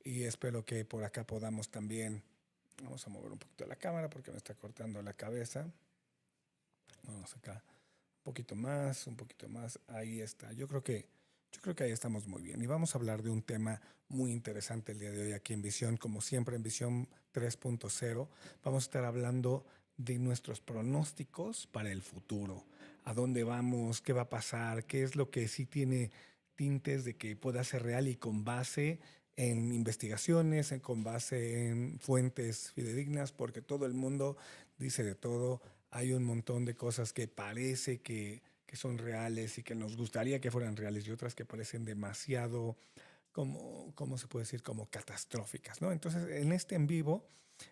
y espero que por acá podamos también, vamos a mover un poquito la cámara porque me está cortando la cabeza. Vamos acá, un poquito más, ahí está. Yo creo que ahí estamos muy bien. Y vamos a hablar de un tema muy interesante el día de hoy aquí en Visión, como siempre en Visión 3.0. Vamos a estar hablando de nuestros pronósticos para el futuro. ¿A dónde vamos? ¿Qué va a pasar? ¿Qué es lo que sí tiene tintes de que pueda ser real y con base en investigaciones, con base en fuentes fidedignas? Porque todo el mundo dice de todo. Hay un montón de cosas que parece que son reales y que nos gustaría que fueran reales y otras que parecen demasiado, como, ¿cómo se puede decir? Como catastróficas, ¿no? Entonces, en este en vivo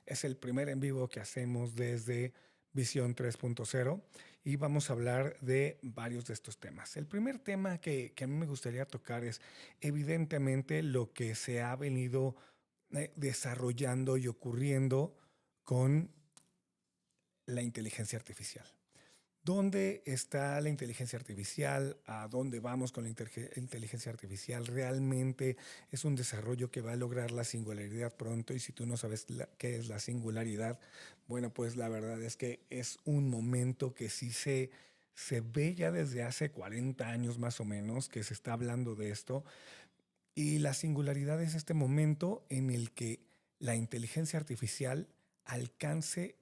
es el primer en vivo que hacemos desde Visión 3.0 y vamos a hablar de varios de estos temas. El primer tema que a mí me gustaría tocar es evidentemente lo que se ha venido desarrollando y ocurriendo con la inteligencia artificial. ¿Dónde está la inteligencia artificial? ¿A dónde vamos con la inteligencia artificial? ¿Realmente es un desarrollo que va a lograr la singularidad pronto? Y si tú no sabes qué es la singularidad, bueno, pues la verdad es que es un momento que sí se ve ya desde hace 40 años más o menos que se está hablando de esto. Y la singularidad es este momento en el que la inteligencia artificial alcance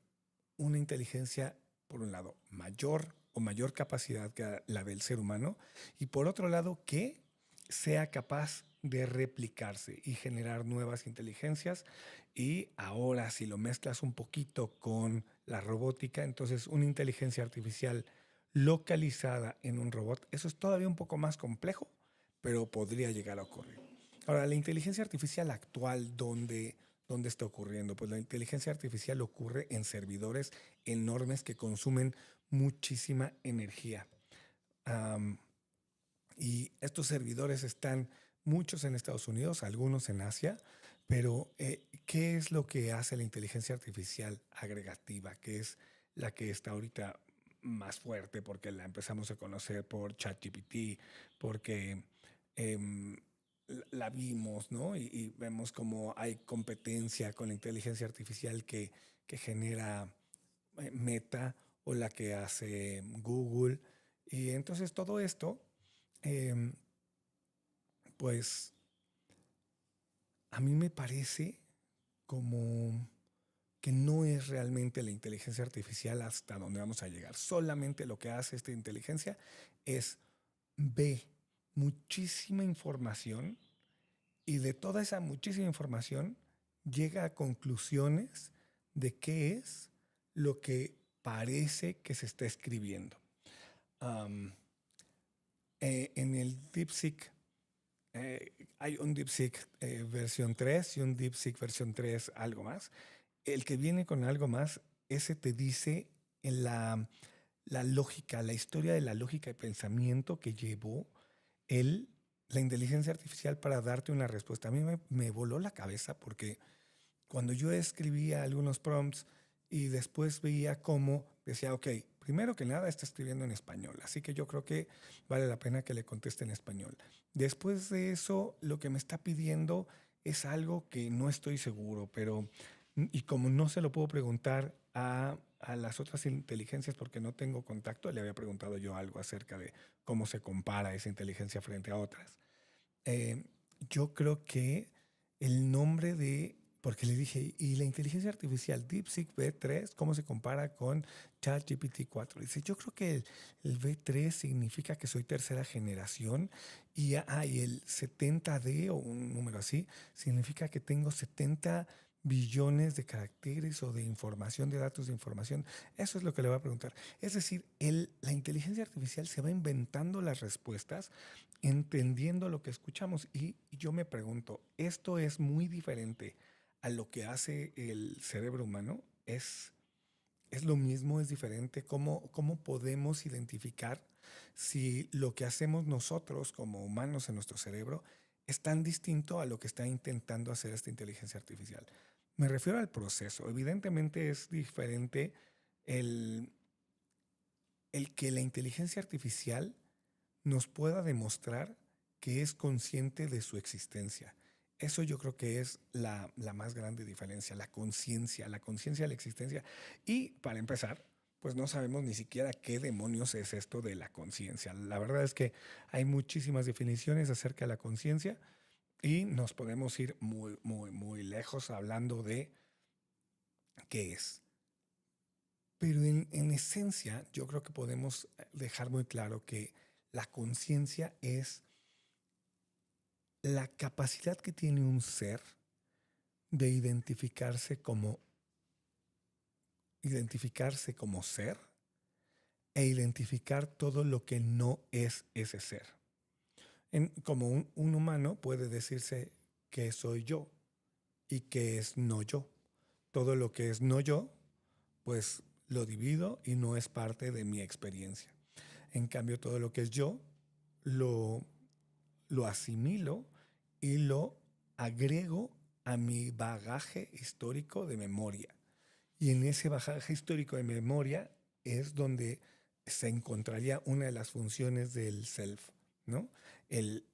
una inteligencia, por un lado, mayor o mayor capacidad que la del ser humano, y por otro lado, que sea capaz de replicarse y generar nuevas inteligencias. Y ahora, si lo mezclas un poquito con la robótica, entonces una inteligencia artificial localizada en un robot, eso es todavía un poco más complejo, pero podría llegar a ocurrir. Ahora, la inteligencia artificial actual, ¿dónde está ocurriendo? Pues la inteligencia artificial ocurre en servidores enormes que consumen muchísima energía. Um, y estos servidores están muchos en Estados Unidos, algunos en Asia, pero ¿qué es lo que hace la inteligencia artificial agregativa? Que es la que está ahorita más fuerte porque la empezamos a conocer por ChatGPT, porque em, la vimos, ¿no? Y vemos como hay competencia con la inteligencia artificial que genera Meta o la que hace Google. Y entonces todo esto, em, pues a mí me parece como que no es realmente la inteligencia artificial hasta donde vamos a llegar. Solamente lo que hace esta inteligencia es ve muchísima información y de toda esa muchísima información llega a conclusiones de qué es lo que parece que se está escribiendo. Um, en el DeepSeek hay un DeepSeek versión 3 y un DeepSeek versión 3 algo más. El que viene con algo más, ese te dice en la lógica, la historia de la lógica y pensamiento que llevó él, la inteligencia artificial para darte una respuesta. A mí me voló la cabeza porque cuando yo escribía algunos prompts y después veía cómo decía, ok, primero que nada está escribiendo en español, así que yo creo que vale la pena que le conteste en español. Después de eso, lo que me está pidiendo es algo que no estoy seguro, pero y como no se lo puedo preguntar a las otras inteligencias porque no tengo contacto, le había preguntado yo algo acerca de cómo se compara esa inteligencia frente a otras. Eh, yo creo que el nombre de, porque le dije, ¿y la inteligencia artificial DeepSeek V3 cómo se compara con ChatGPT 4? Dice, yo creo que el V3 significa que soy tercera generación y el 70D o un número así significa que tengo 70 billones de caracteres o de información, de datos de información. Eso es lo que le voy a preguntar. Es decir, la inteligencia artificial se va inventando las respuestas entendiendo lo que escuchamos. Y yo me pregunto, ¿esto es muy diferente a lo que hace el cerebro humano? ¿Es lo mismo? ¿Es diferente? ¿Cómo podemos identificar si lo que hacemos nosotros como humanos en nuestro cerebro es tan distinto a lo que está intentando hacer esta inteligencia artificial? Me refiero al proceso. Evidentemente es diferente el, el que la inteligencia artificial nos pueda demostrar que es consciente de su existencia. Eso yo creo que es la más grande diferencia, la conciencia de la existencia. Y para empezar, pues no sabemos ni siquiera qué demonios es esto de la conciencia. La verdad es que hay muchísimas definiciones acerca de la conciencia y nos podemos ir muy, muy, muy lejos hablando de qué es. Pero en esencia, yo creo que podemos dejar muy claro que la conciencia es la capacidad que tiene un ser de identificarse como ser e identificar todo lo que no es ese ser. Como un humano puede decirse que soy yo y que es no yo. Todo lo que es no yo, pues lo divido y no es parte de mi experiencia. En cambio, todo lo que es yo, lo, lo asimilo y lo agrego a mi bagaje histórico de memoria. Y en ese bagaje histórico de memoria es donde se encontraría una de las funciones del self, ¿no? El,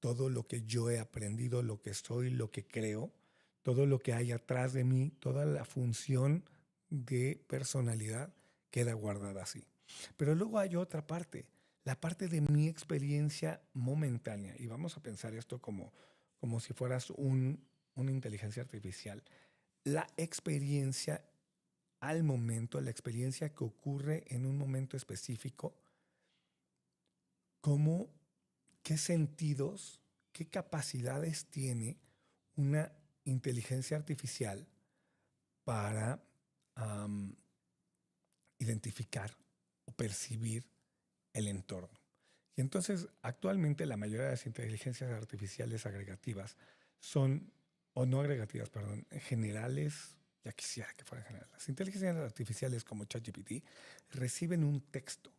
todo lo que yo he aprendido, lo que soy, lo que creo, todo lo que hay atrás de mí, toda la función de personalidad queda guardada así. Pero luego hay otra parte, la parte de mi experiencia momentánea. Y vamos a pensar esto como si fueras una inteligencia artificial. La experiencia al momento, la experiencia que ocurre en un momento específico, cómo, qué sentidos, qué capacidades tiene una inteligencia artificial para um, identificar o percibir el entorno. Y entonces, actualmente la mayoría de las inteligencias artificiales agregativas son, o no agregativas, perdón, generales, ya quisiera que fueran generales. Las inteligencias artificiales como ChatGPT reciben un texto.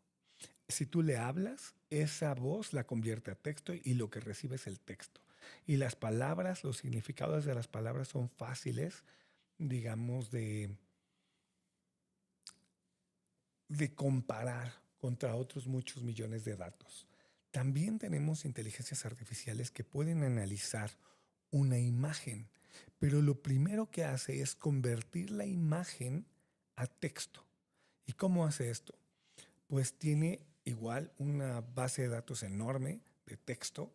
Si tú le hablas, esa voz la convierte a texto y lo que recibe es el texto. Y las palabras, los significados de las palabras son fáciles, digamos, de comparar contra otros muchos millones de datos. También tenemos inteligencias artificiales que pueden analizar una imagen, pero lo primero que hace es convertir la imagen a texto. ¿Y cómo hace esto? Pues tiene igual una base de datos enorme de texto,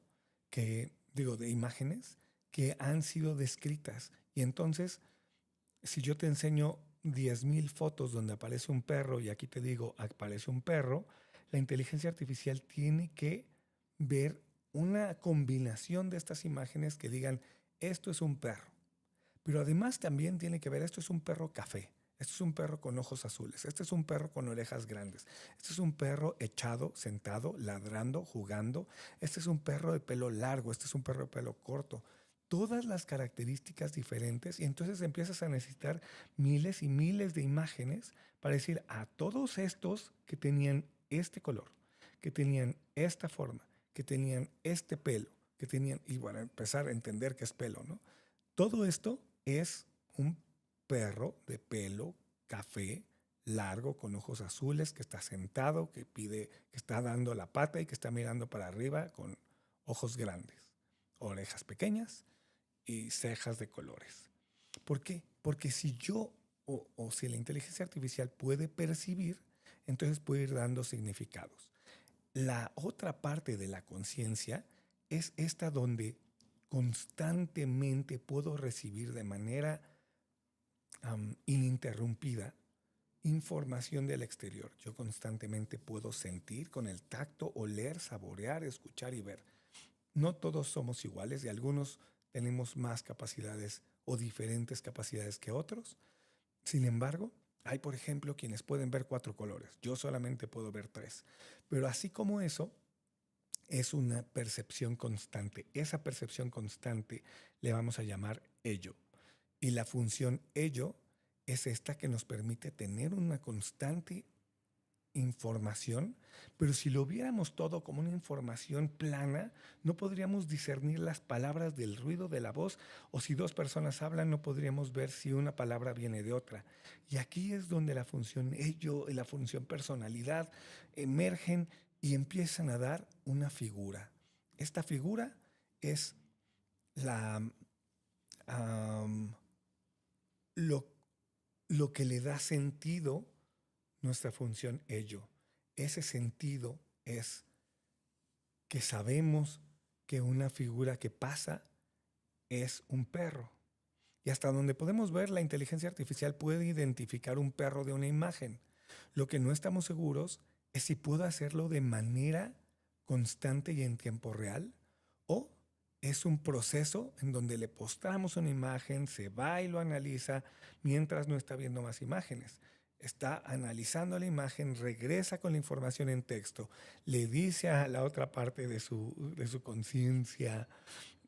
de imágenes que han sido descritas. Y entonces, si yo te enseño 10,000 fotos donde aparece un perro y aquí te digo aparece un perro, la inteligencia artificial tiene que ver una combinación de estas imágenes que digan esto es un perro. Pero además también tiene que ver esto es un perro café, esto es un perro con ojos azules, este es un perro con orejas grandes, este es un perro echado, sentado, ladrando, jugando, este es un perro de pelo largo, este es un perro de pelo corto. Todas las características diferentes y entonces empiezas a necesitar miles y miles de imágenes para decir a todos estos que tenían este color, que tenían esta forma, que tenían este pelo, que tenían, y bueno, empezar a entender qué es pelo, ¿no? Todo esto es un perro de pelo café, largo, con ojos azules, que está sentado, que está dando la pata y que está mirando para arriba con ojos grandes, orejas pequeñas y cejas de colores. ¿Por qué? Porque si yo o si la inteligencia artificial puede percibir, entonces puede ir dando significados. La otra parte de la conciencia es esta donde constantemente puedo recibir de manera ininterrumpida información del exterior. Yo constantemente puedo sentir con el tacto, oler, saborear, escuchar y ver. No todos somos iguales y algunos tenemos más capacidades o diferentes capacidades que otros. Sin embargo, hay, por ejemplo, quienes pueden ver 4 colores. Yo solamente puedo ver 3. Pero así como eso, es una percepción constante. Esa percepción constante le vamos a llamar ello. Y la función ello es esta que nos permite tener una constante información, pero si lo viéramos todo como una información plana, no podríamos discernir las palabras del ruido de la voz, o si dos personas hablan, no podríamos ver si una palabra viene de otra. Y aquí es donde la función ello y la función personalidad emergen y empiezan a dar una figura. Esta figura es la lo, lo que le da sentido nuestra función ello. Ese sentido es que sabemos que una figura que pasa es un perro. Y hasta donde podemos ver, la inteligencia artificial puede identificar un perro de una imagen. Lo que no estamos seguros es si puede hacerlo de manera constante y en tiempo real, o es un proceso en donde le postramos una imagen, se va y lo analiza mientras no está viendo más imágenes. Está analizando la imagen, regresa con la información en texto, le dice a la otra parte de su conciencia: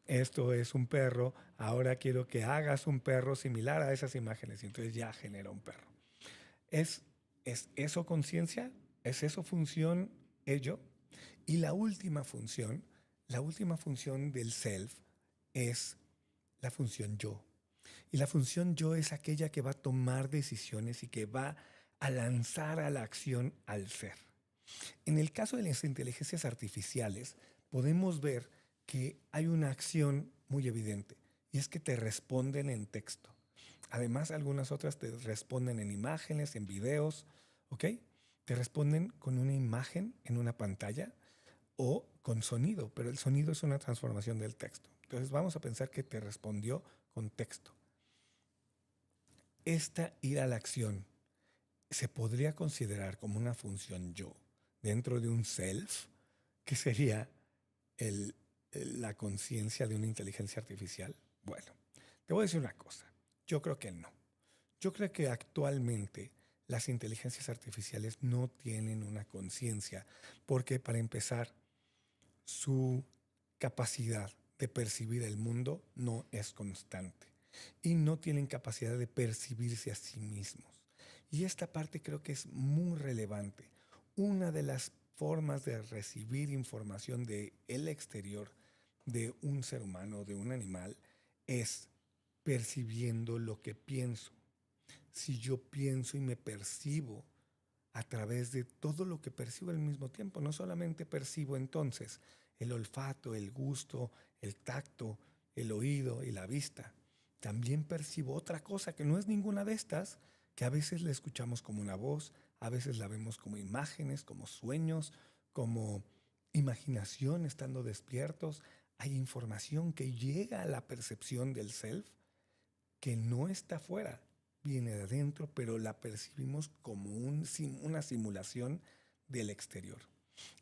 esto es un perro, ahora quiero que hagas un perro similar a esas imágenes, y entonces ya genera un perro. ¿Es, es eso conciencia? ¿Es eso función ello? Y la última función del self es la función yo. Y la función yo es aquella que va a tomar decisiones y que va a lanzar a la acción al ser. En el caso de las inteligencias artificiales, podemos ver que hay una acción muy evidente, y es que te responden en texto. Además, algunas otras te responden en imágenes, en videos, ¿ok? Te responden con una imagen en una pantalla o con sonido, pero el sonido es una transformación del texto. Entonces vamos a pensar que te respondió con texto. Esta ir a la acción se podría considerar como una función yo dentro de un self, que sería el, la conciencia de una inteligencia artificial. Bueno, te voy a decir una cosa. Yo creo que no. Yo creo que actualmente las inteligencias artificiales no tienen una conciencia, porque para empezar, su capacidad de percibir el mundo no es constante y no tienen capacidad de percibirse a sí mismos. Y esta parte creo que es muy relevante. Una de las formas de recibir información del exterior de un ser humano, de un animal, es percibiendo lo que pienso. Si yo pienso y me percibo a través de todo lo que percibo al mismo tiempo, no solamente percibo entonces el olfato, el gusto, el tacto, el oído y la vista, también percibo otra cosa que no es ninguna de estas, que a veces la escuchamos como una voz, a veces la vemos como imágenes, como sueños, como imaginación estando despiertos. Hay información que llega a la percepción del self que no está fuera, viene de adentro, pero la percibimos como una simulación del exterior.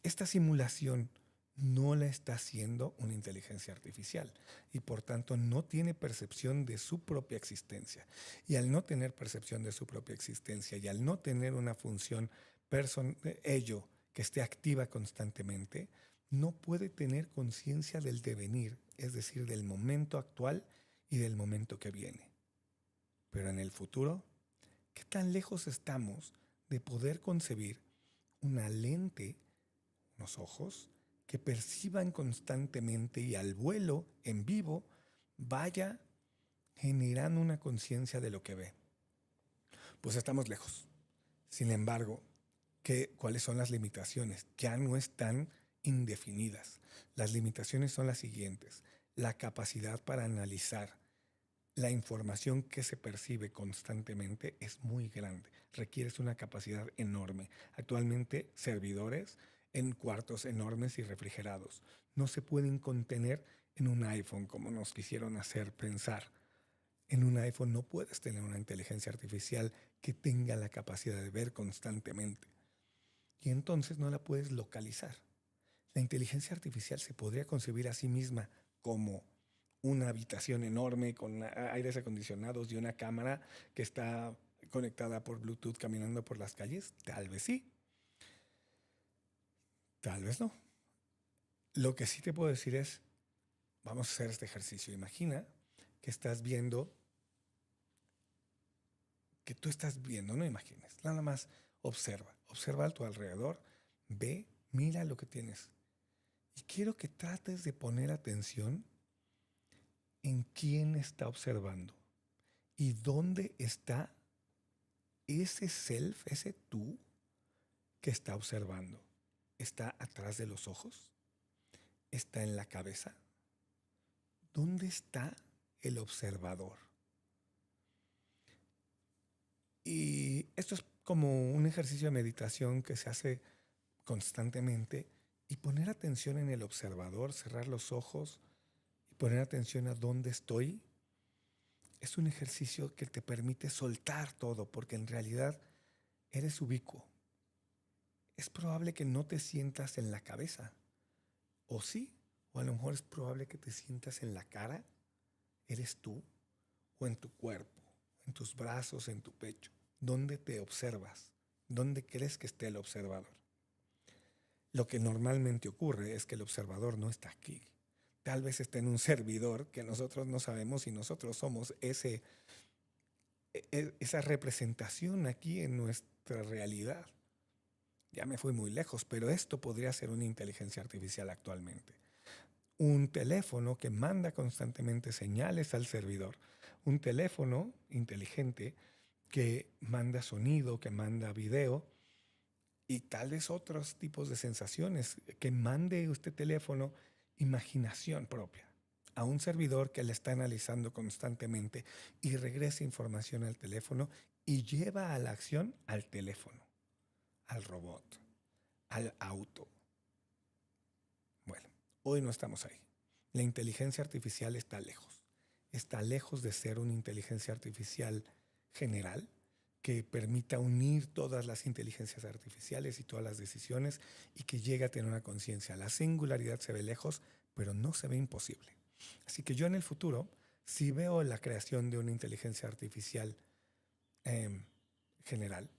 Esta simulación no la está haciendo una inteligencia artificial y por tanto no tiene percepción de su propia existencia. Y al no tener percepción de su propia existencia y al no tener una función ello que esté activa constantemente, no puede tener conciencia del devenir, es decir, del momento actual y del momento que viene. Pero en el futuro, ¿qué tan lejos estamos de poder concebir una lente, unos ojos, que perciban constantemente y al vuelo, en vivo, vaya generando una conciencia de lo que ve? Pues estamos lejos. Sin embargo, ¿cuáles son las limitaciones? Ya no están indefinidas. Las limitaciones son las siguientes: la capacidad para analizar la información que se percibe constantemente es muy grande. Requieres una capacidad enorme. Actualmente, servidores en cuartos enormes y refrigerados no se pueden contener en un iPhone como nos quisieron hacer pensar. En un iPhone no puedes tener una inteligencia artificial que tenga la capacidad de ver constantemente. Y entonces no la puedes localizar. La inteligencia artificial se podría concebir a sí misma como una habitación enorme con aires acondicionados y una cámara que está conectada por Bluetooth caminando por las calles. Tal vez sí, tal vez no. Lo que sí te puedo decir es, vamos a hacer este ejercicio. Imagina que estás viendo, que tú estás viendo, no imagines, nada más observa a tu alrededor, ve, mira lo que tienes. Y quiero que trates de poner atención en quién está observando y dónde está ese self, ese tú que está observando. ¿Está atrás de los ojos? ¿Está en la cabeza? ¿Dónde está el observador? Y esto es como un ejercicio de meditación que se hace constantemente y poner atención en el observador, cerrar los ojos y poner atención a dónde estoy. Es un ejercicio que te permite soltar todo porque en realidad eres ubicuo. Es probable que no te sientas en la cabeza, o sí, o a lo mejor es probable que te sientas en la cara, eres tú, o en tu cuerpo, en tus brazos, en tu pecho. ¿Dónde te observas? ¿Dónde crees que esté el observador? Lo que normalmente ocurre es que el observador no está aquí. Tal vez está en un servidor que nosotros no sabemos y nosotros somos esa representación aquí en nuestra realidad. Ya me fui muy lejos, pero esto podría ser una inteligencia artificial actualmente. Un teléfono que manda constantemente señales al servidor. Un teléfono inteligente que manda sonido, que manda video y tal vez otros tipos de sensaciones. Que mande este teléfono imaginación propia a un servidor que le está analizando constantemente y regresa información al teléfono y lleva a la acción al teléfono, al robot, al auto. Bueno, hoy no estamos ahí. La inteligencia artificial está lejos. Está lejos de ser una inteligencia artificial general que permita unir todas las inteligencias artificiales y todas las decisiones y que llegue a tener una conciencia. La singularidad se ve lejos, pero no se ve imposible. Así que yo en el futuro sí veo la creación de una inteligencia artificial general.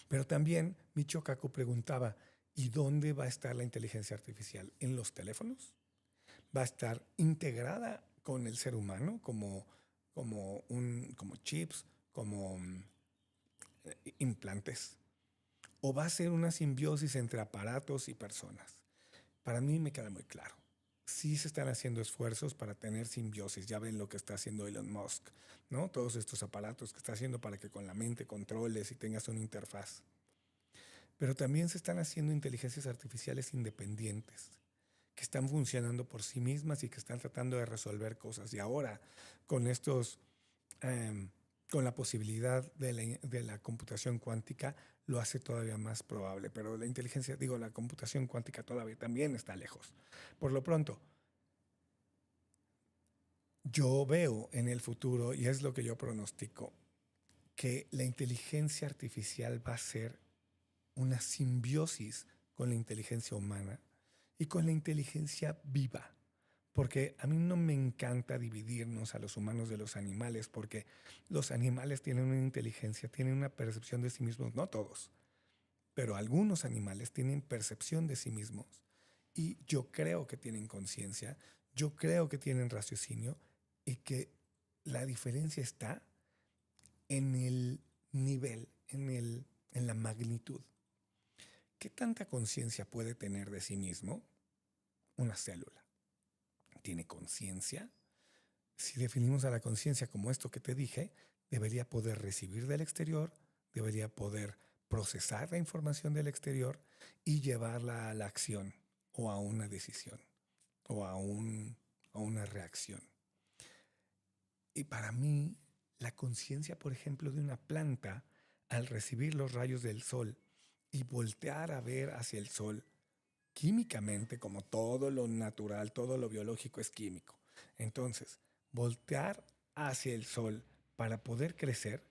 Pero también Michio Kaku preguntaba, ¿y dónde va a estar la inteligencia artificial? ¿En los teléfonos? ¿Va a estar integrada con el ser humano como chips, como implantes? ¿O va a ser una simbiosis entre aparatos y personas? Para mí me queda muy claro. Sí se están haciendo esfuerzos para tener simbiosis. Ya ven lo que está haciendo Elon Musk, ¿no? Todos estos aparatos que está haciendo para que con la mente controles y tengas una interfaz. Pero también se están haciendo inteligencias artificiales independientes que están funcionando por sí mismas y que están tratando de resolver cosas. Y ahora, con estos, eh, con la posibilidad de la computación cuántica, lo hace todavía más probable. Pero la computación cuántica todavía también está lejos. Por lo pronto, yo veo en el futuro, y es lo que yo pronostico, que la inteligencia artificial va a ser una simbiosis con la inteligencia humana y con la inteligencia viva. Porque a mí no me encanta dividirnos a los humanos de los animales, porque los animales tienen una inteligencia, tienen una percepción de sí mismos, no todos, pero algunos animales tienen percepción de sí mismos. Y yo creo que tienen conciencia, yo creo que tienen raciocinio y que la diferencia está en el nivel, en la magnitud. ¿Qué tanta conciencia puede tener de sí mismo una célula? ¿Tiene conciencia? Si definimos a la conciencia como esto que te dije, debería poder recibir del exterior, debería poder procesar la información del exterior y llevarla a la acción o a una decisión o a una reacción. Y para mí, la conciencia, por ejemplo, de una planta, al recibir los rayos del sol y voltear a ver hacia el sol, químicamente, como todo lo natural, todo lo biológico es químico. Entonces, voltear hacia el sol para poder crecer,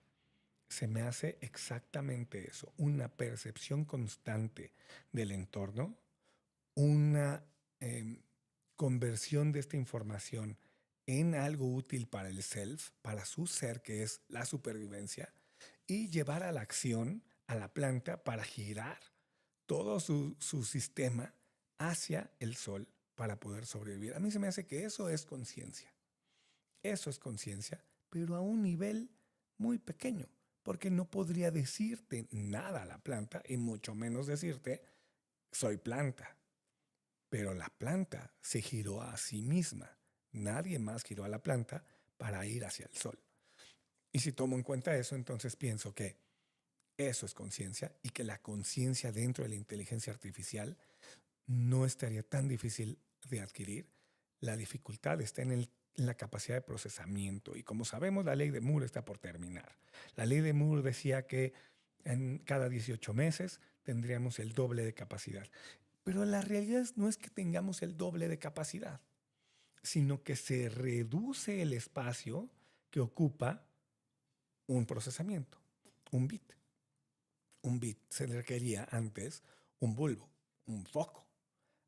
se me hace exactamente eso, una percepción constante del entorno, una conversión de esta información en algo útil para el self, para su ser, que es la supervivencia, y llevar a la acción a la planta para girar todo su sistema hacia el sol para poder sobrevivir. A mí se me hace que eso es conciencia. Eso es conciencia, pero a un nivel muy pequeño, porque no podría decirte nada a la planta y mucho menos decirte soy planta. Pero la planta se giró a sí misma. Nadie más giró a la planta para ir hacia el sol. Y si tomo en cuenta eso, entonces pienso que eso es conciencia y que la conciencia dentro de la inteligencia artificial no estaría tan difícil de adquirir. La dificultad está en el la capacidad de procesamiento. Y como sabemos, la ley de Moore está por terminar. La ley de Moore decía que en cada 18 meses tendríamos el doble de capacidad. Pero la realidad no es que tengamos el doble de capacidad, sino que se reduce el espacio que ocupa un procesamiento, un bit. Un bit se requería antes un bulbo, un foco.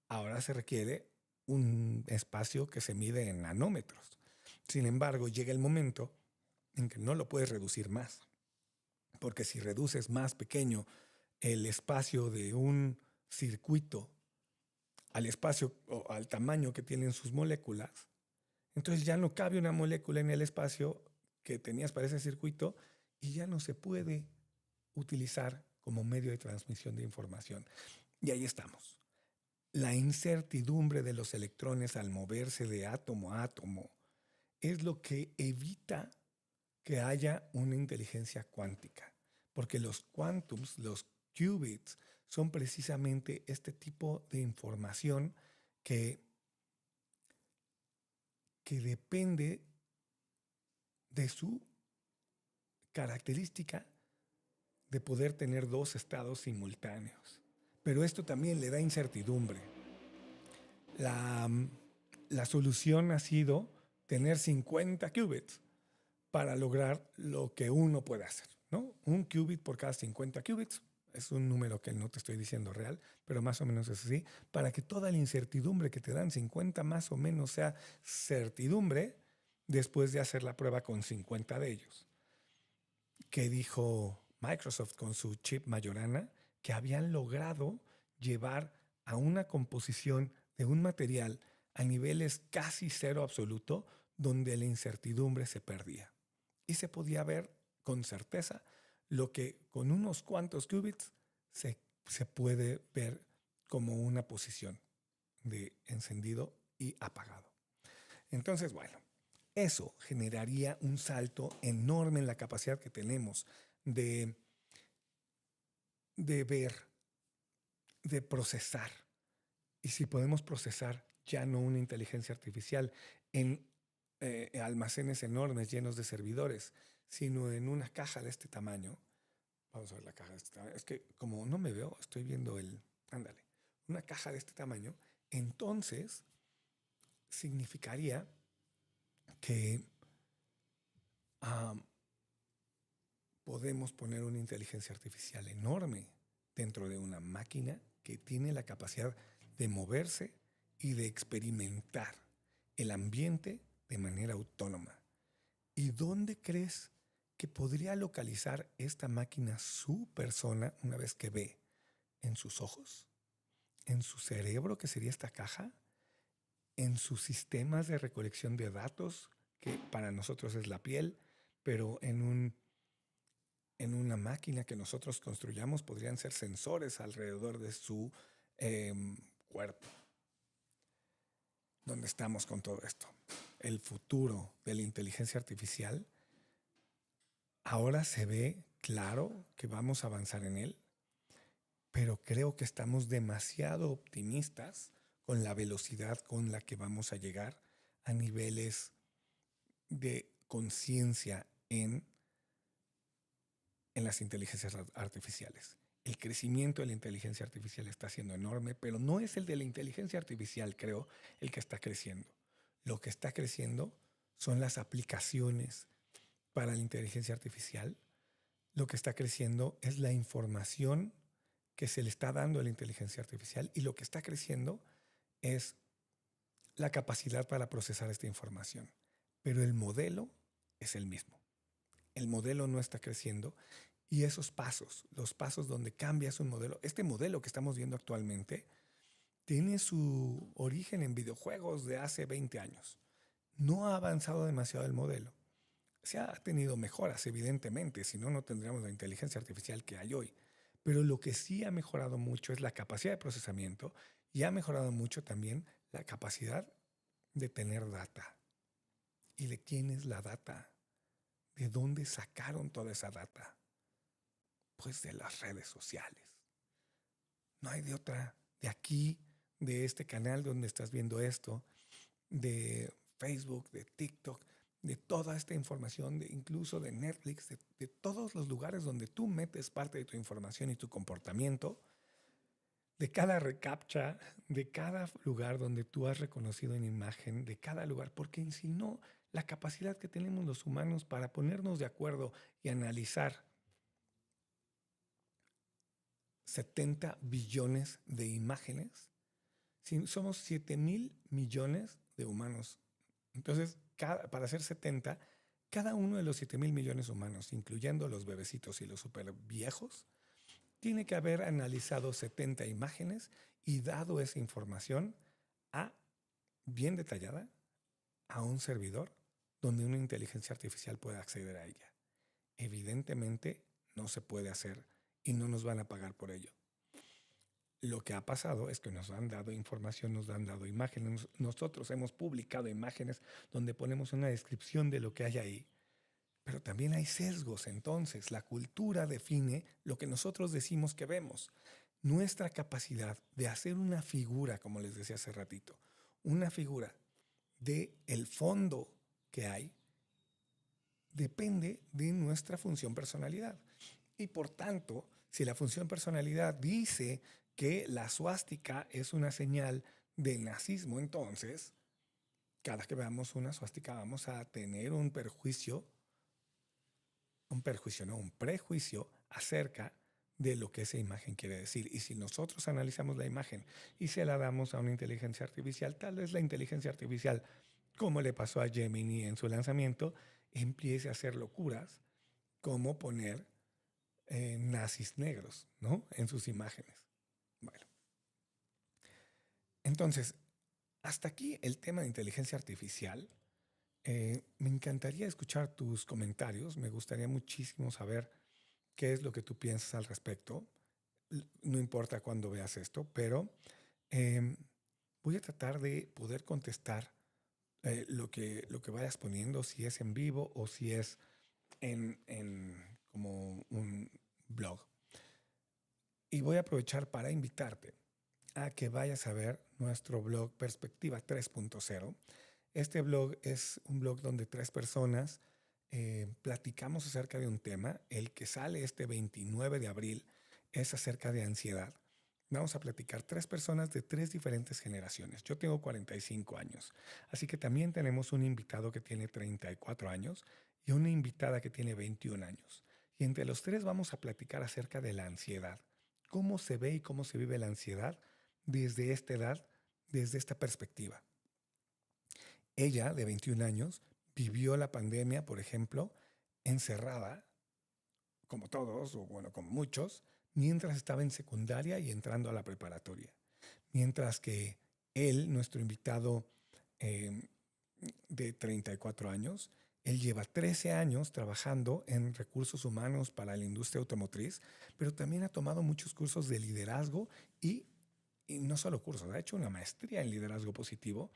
Ahora se requiere un espacio que se mide en nanómetros. Sin embargo, llega el momento en que no lo puedes reducir más, porque si reduces más pequeño el espacio de un circuito al espacio o al tamaño que tienen sus moléculas, entonces ya no cabe una molécula en el espacio que tenías para ese circuito y ya no se puede utilizar como medio de transmisión de información. Y ahí estamos. La incertidumbre de los electrones al moverse de átomo a átomo es lo que evita que haya una inteligencia cuántica, porque los quantums, los qubits, son precisamente este tipo de información que depende de su característica de poder tener dos estados simultáneos. Pero esto también le da incertidumbre. La solución ha sido tener 50 qubits para lograr lo que uno puede hacer, ¿no? Un qubit por cada 50 qubits. Es un número que no te estoy diciendo real, pero más o menos es así. Para que toda la incertidumbre que te dan 50 más o menos sea certidumbre después de hacer la prueba con 50 de ellos. Que dijo Microsoft con su chip Majorana, que habían logrado llevar a una composición de un material a niveles casi cero absoluto, donde la incertidumbre se perdía. Y se podía ver con certeza lo que con unos cuantos qubits se puede ver como una posición de encendido y apagado. Entonces, bueno, eso generaría un salto enorme en la capacidad que tenemos de ver, de procesar. Y si podemos procesar ya no una inteligencia artificial en almacenes enormes llenos de servidores, sino en una caja de este tamaño. Vamos a ver la caja de este tamaño. Es que como no me veo, estoy viendo ándale, una caja de este tamaño, entonces significaría que podemos poner una inteligencia artificial enorme dentro de una máquina que tiene la capacidad de moverse y de experimentar el ambiente de manera autónoma. ¿Y dónde crees que podría localizar esta máquina su persona una vez que ve? ¿En sus ojos? ¿En su cerebro, que sería esta caja? ¿En sus sistemas de recolección de datos, que para nosotros es la piel, pero en una máquina que nosotros construyamos podrían ser sensores alrededor de su cuerpo? ¿Dónde estamos con todo esto? El futuro de la inteligencia artificial, ahora se ve claro que vamos a avanzar en él, pero creo que estamos demasiado optimistas con la velocidad con la que vamos a llegar a niveles de conciencia en las inteligencias artificiales. El crecimiento de la inteligencia artificial está siendo enorme, pero no es el de la inteligencia artificial, creo, el que está creciendo. Lo que está creciendo son las aplicaciones para la inteligencia artificial. Lo que está creciendo es la información que se le está dando a la inteligencia artificial, y lo que está creciendo es la capacidad para procesar esta información. Pero el modelo es el mismo. El modelo no está creciendo, y esos pasos, los pasos donde cambias un modelo, este modelo que estamos viendo actualmente, tiene su origen en videojuegos de hace 20 años. No ha avanzado demasiado el modelo. Se ha tenido mejoras, evidentemente, si no, no tendríamos la inteligencia artificial que hay hoy. Pero lo que sí ha mejorado mucho es la capacidad de procesamiento, y ha mejorado mucho también la capacidad de tener data. ¿Y de quién es la data? ¿De dónde sacaron toda esa data? Pues de las redes sociales. No hay de otra. De aquí, de este canal donde estás viendo esto, de Facebook, de TikTok, de toda esta información, incluso de Netflix, de todos los lugares donde tú metes parte de tu información y tu comportamiento, de cada reCAPTCHA, de cada lugar donde tú has reconocido en imagen, de cada lugar, porque si no, la capacidad que tenemos los humanos para ponernos de acuerdo y analizar 70 billones de imágenes, si somos 7,000 millones de humanos. Entonces, para ser 70, cada uno de los 7,000 millones humanos, incluyendo los bebecitos y los super viejos, tiene que haber analizado 70 imágenes y dado esa información bien detallada a un servidor donde una inteligencia artificial pueda acceder a ella. Evidentemente no se puede hacer y no nos van a pagar por ello. Lo que ha pasado es que nos han dado información, nos han dado imágenes. Nosotros hemos publicado imágenes donde ponemos una descripción de lo que hay ahí. Pero también hay sesgos. Entonces, la cultura define lo que nosotros decimos que vemos. Nuestra capacidad de hacer una figura, como les decía hace ratito, una figura de el fondo que hay, depende de nuestra función personalidad. Y por tanto, si la función personalidad dice que la suástica es una señal de nazismo, entonces, cada que veamos una suástica vamos a tener un prejuicio acerca de lo que esa imagen quiere decir. Y si nosotros analizamos la imagen y se la damos a una inteligencia artificial, tal vez la inteligencia artificial, como le pasó a Gemini en su lanzamiento, empiece a hacer locuras como poner nazis negros, ¿no?, en sus imágenes. Bueno, entonces, hasta aquí el tema de inteligencia artificial. Me encantaría escuchar tus comentarios. Me gustaría muchísimo saber qué es lo que tú piensas al respecto. No importa cuándo veas esto, pero voy a tratar de poder contestar lo que vayas poniendo, si es en vivo o si es en como un blog. Y voy a aprovechar para invitarte a que vayas a ver nuestro blog Perspectiva 3.0. Este blog es un blog donde 3 personas platicamos acerca de un tema. El que sale este 29 de abril es acerca de ansiedad. Vamos a platicar 3 personas de 3 diferentes generaciones. Yo tengo 45 años, así que también tenemos un invitado que tiene 34 años y una invitada que tiene 21 años. Y entre los 3 vamos a platicar acerca de la ansiedad. Cómo se ve y cómo se vive la ansiedad desde esta edad, desde esta perspectiva. Ella, de 21 años, vivió la pandemia, por ejemplo, encerrada, como todos, o bueno, como muchos, mientras estaba en secundaria y entrando a la preparatoria. Mientras que él, nuestro invitado de 34 años, él lleva 13 años trabajando en recursos humanos para la industria automotriz, pero también ha tomado muchos cursos de liderazgo y no solo cursos, ha hecho una maestría en liderazgo positivo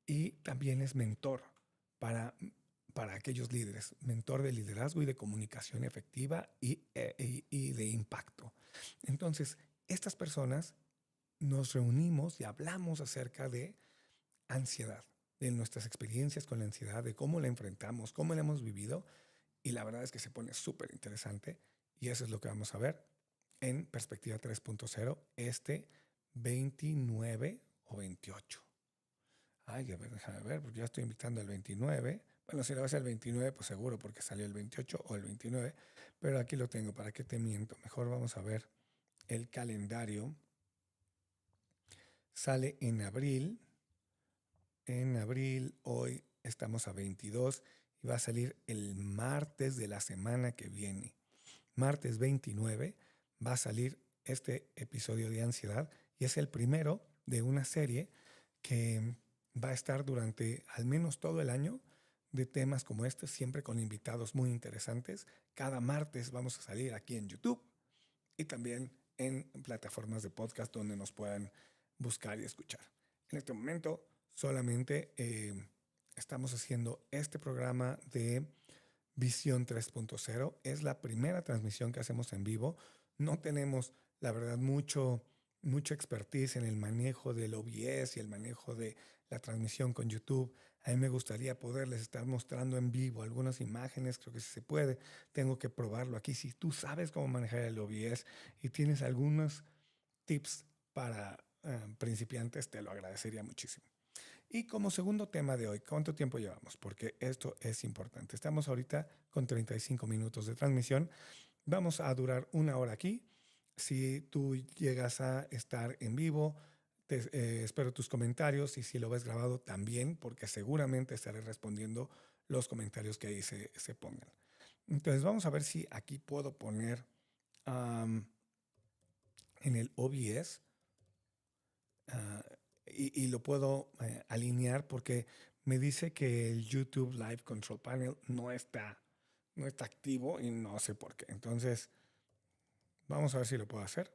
y también es mentor para aquellos líderes, mentor de liderazgo y de comunicación efectiva y de impacto. Entonces, estas personas nos reunimos y hablamos acerca de ansiedad, de nuestras experiencias con la ansiedad, de cómo la enfrentamos, cómo la hemos vivido, y la verdad es que se pone súper interesante y eso es lo que vamos a ver en Perspectiva 3.0 este 29 o 28. Ay, a ver, déjame ver, porque ya estoy invitando al 29. Bueno, si lo vas al 29, pues seguro, porque salió el 28 o el 29. Pero aquí lo tengo, ¿para qué te miento? Mejor vamos a ver el calendario. Sale en abril. En abril, hoy estamos a 22 y va a salir el martes de la semana que viene. Martes 29 va a salir este episodio de ansiedad y es el primero de una serie que va a estar durante al menos todo el año de temas como este, siempre con invitados muy interesantes. Cada martes vamos a salir aquí en YouTube y también en plataformas de podcast donde nos puedan buscar y escuchar. En este momento solamente estamos haciendo este programa de Visión 3.0. Es la primera transmisión que hacemos en vivo. No tenemos, la verdad, mucha expertise en el manejo del OBS y el manejo de la transmisión con YouTube. A mí me gustaría poderles estar mostrando en vivo algunas imágenes, creo que sí se puede. Tengo que probarlo aquí. Si tú sabes cómo manejar el OBS y tienes algunos tips para principiantes, te lo agradecería muchísimo. Y como segundo tema de hoy, ¿cuánto tiempo llevamos? Porque esto es importante. Estamos ahorita con 35 minutos de transmisión. Vamos a durar 1 hora aquí. Si tú llegas a estar en vivo, espero tus comentarios y si lo ves grabado también, porque seguramente estaré respondiendo los comentarios que ahí se pongan. Entonces vamos a ver si aquí puedo poner en el OBS ah, y lo puedo alinear porque me dice que el YouTube Live Control Panel no está activo y no sé por qué. Entonces vamos a ver si lo puedo hacer.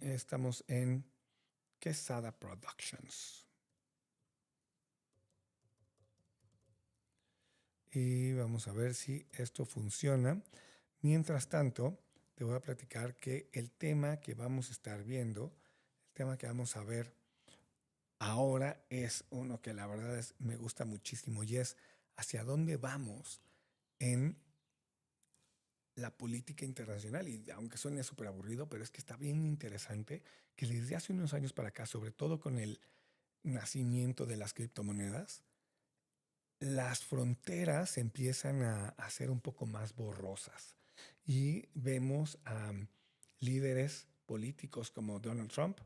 Estamos en Quesada Productions. Y vamos a ver si esto funciona. Mientras tanto, te voy a platicar que el tema que vamos a estar viendo, el tema que vamos a ver ahora es uno que la verdad me gusta muchísimo y es hacia dónde vamos en la política internacional. Y aunque suene súper aburrido, pero es que está bien interesante que desde hace unos años para acá, sobre todo con el nacimiento de las criptomonedas, las fronteras empiezan a ser un poco más borrosas y vemos a líderes políticos como Donald Trump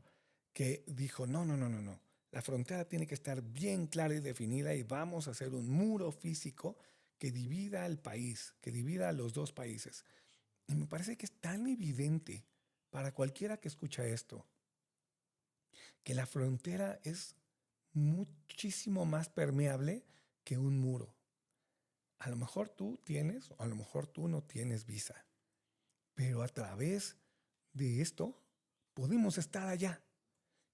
que dijo, no, no, no, no, no, la frontera tiene que estar bien clara y definida y vamos a hacer un muro físico que divida al país, que divida a los dos países. Y me parece que es tan evidente para cualquiera que escucha esto, que la frontera es muchísimo más permeable que un muro. A lo mejor tú tienes o a lo mejor tú no tienes visa, pero a través de esto podemos estar allá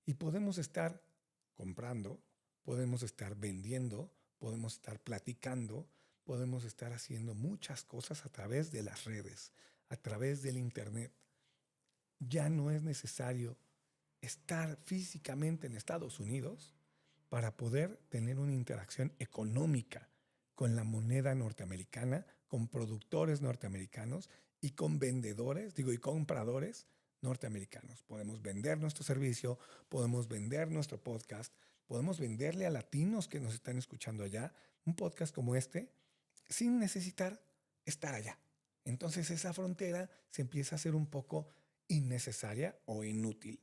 y podemos estar comprando, podemos estar vendiendo, podemos estar platicando, podemos estar haciendo muchas cosas a través de las redes, a través del internet. Ya no es necesario estar físicamente en Estados Unidos para poder tener una interacción económica con la moneda norteamericana, con productores norteamericanos y con vendedores, y compradores norteamericanos. Podemos vender nuestro servicio, podemos vender nuestro podcast, podemos venderle a latinos que nos están escuchando allá un podcast como este sin necesitar estar allá. Entonces esa frontera se empieza a hacer un poco innecesaria o inútil.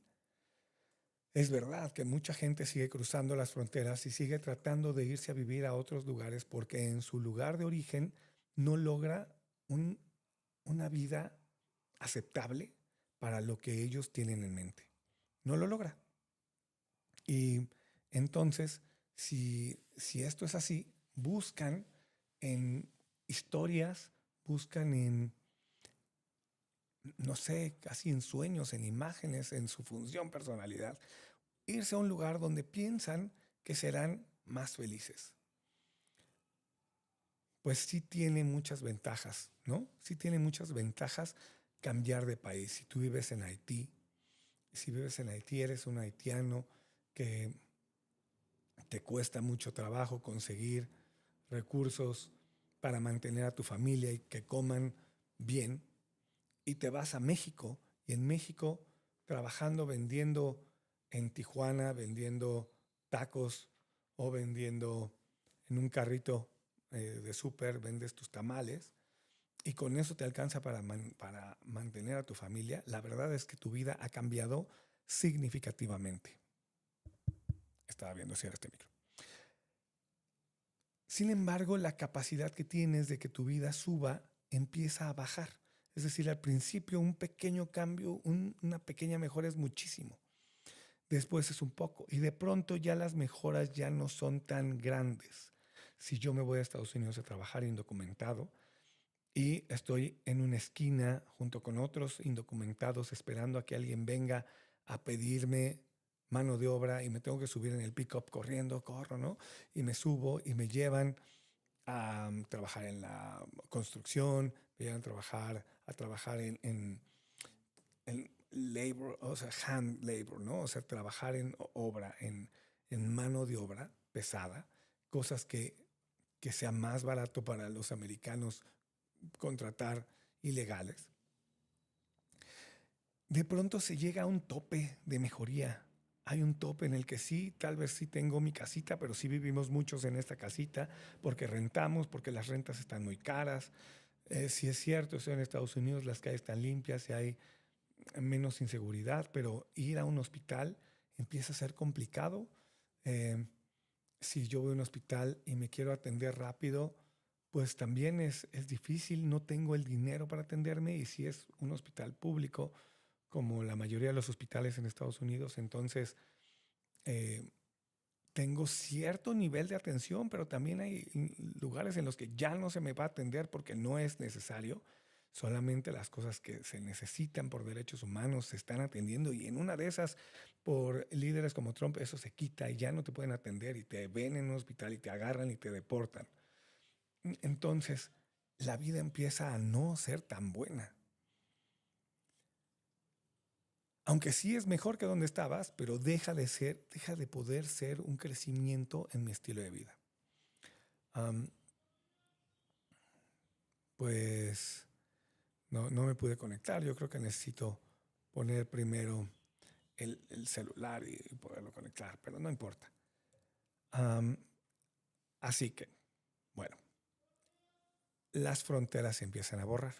Es verdad que mucha gente sigue cruzando las fronteras y sigue tratando de irse a vivir a otros lugares porque en su lugar de origen no logra una vida aceptable para lo que ellos tienen en mente. No lo logra. Y entonces, si esto es así, buscan en historias, buscan en, no sé, casi en sueños, en imágenes, en su función, personalidad, irse a un lugar donde piensan que serán más felices. Pues sí tiene muchas ventajas, ¿no? Sí tiene muchas ventajas cambiar de país. Si tú vives en Haití, si vives en Haití, eres un haitiano que te cuesta mucho trabajo conseguir recursos para mantener a tu familia y que coman bien, y te vas a México y en México trabajando, vendiendo en Tijuana, vendiendo tacos o vendiendo en un carrito de súper, vendes tus tamales y con eso te alcanza para mantener a tu familia, la verdad es que tu vida ha cambiado significativamente. Estaba viendo si era este micro. Sin embargo, la capacidad que tienes de que tu vida suba empieza a bajar. Es decir, al principio un pequeño cambio, una pequeña mejora es muchísimo. Después es un poco. Y de pronto ya las mejoras ya no son tan grandes. Si yo me voy a Estados Unidos a trabajar indocumentado y estoy en una esquina junto con otros indocumentados esperando a que alguien venga a pedirme mano de obra y me tengo que subir en el pick-up corriendo, corro, ¿no? Y me subo y me llevan a trabajar en la construcción, me llevan a trabajar en labor, o sea, hand labor, ¿no? O sea, trabajar en obra, en en mano de obra pesada, cosas que sea más barato para los americanos contratar ilegales. De pronto se llega a un tope de mejoría. Hay un tope en el que sí, tal vez sí tengo mi casita, pero sí vivimos muchos en esta casita porque rentamos, porque las rentas están muy caras. Sí es cierto, estoy en Estados Unidos, las calles están limpias y hay menos inseguridad, pero ir a un hospital empieza a ser complicado. Eh, si yo voy a un hospital y me quiero atender rápido, pues también es difícil, no tengo el dinero para atenderme y si es un hospital público, como la mayoría de los hospitales en Estados Unidos, entonces eh, tengo cierto nivel de atención, pero también hay lugares en los que ya no se me va a atender porque no es necesario. Solamente las cosas que se necesitan por derechos humanos se están atendiendo y en una de esas, por líderes como Trump, eso se quita y ya no te pueden atender y te ven en un hospital y te agarran y te deportan. Entonces, la vida empieza a no ser tan buena. Aunque sí es mejor que donde estabas, pero deja de poder ser un crecimiento en mi estilo de vida. Am, pues no me pude conectar. Yo creo que necesito poner primero el celular y poderlo conectar, pero no importa. Am, así que, bueno, las fronteras se empiezan a borrar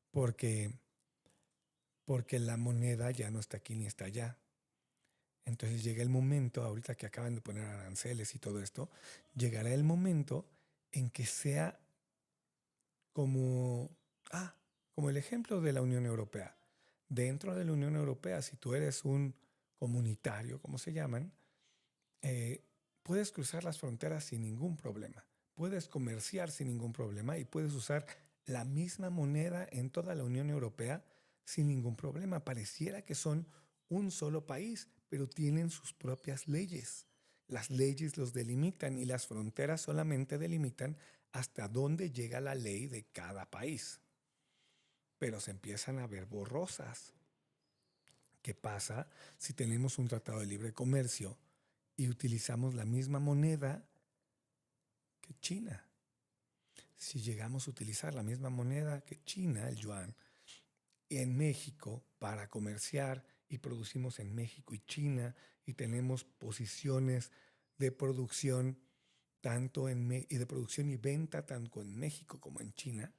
porque, porque la moneda ya no está aquí ni está allá. Entonces llega el momento, ahorita que acaban de poner aranceles y todo esto, llegará el momento en que sea como, como el ejemplo de la Unión Europea. Dentro de la Unión Europea, si tú eres un comunitario, como se llaman, eh, puedes cruzar las fronteras sin ningún problema. Puedes comerciar sin ningún problema y puedes usar la misma moneda en toda la Unión Europea sin ningún problema. Pareciera que son un solo país, pero tienen sus propias leyes. Las leyes los delimitan y las fronteras solamente delimitan hasta dónde llega la ley de cada país. Pero se empiezan a ver borrosas. ¿Qué pasa si tenemos un tratado de libre comercio y utilizamos la misma moneda que China? Si llegamos a utilizar la misma moneda que China, el yuan, en México para comerciar y producimos en México y China y tenemos posiciones de producción y de producción y venta tanto en México como en China,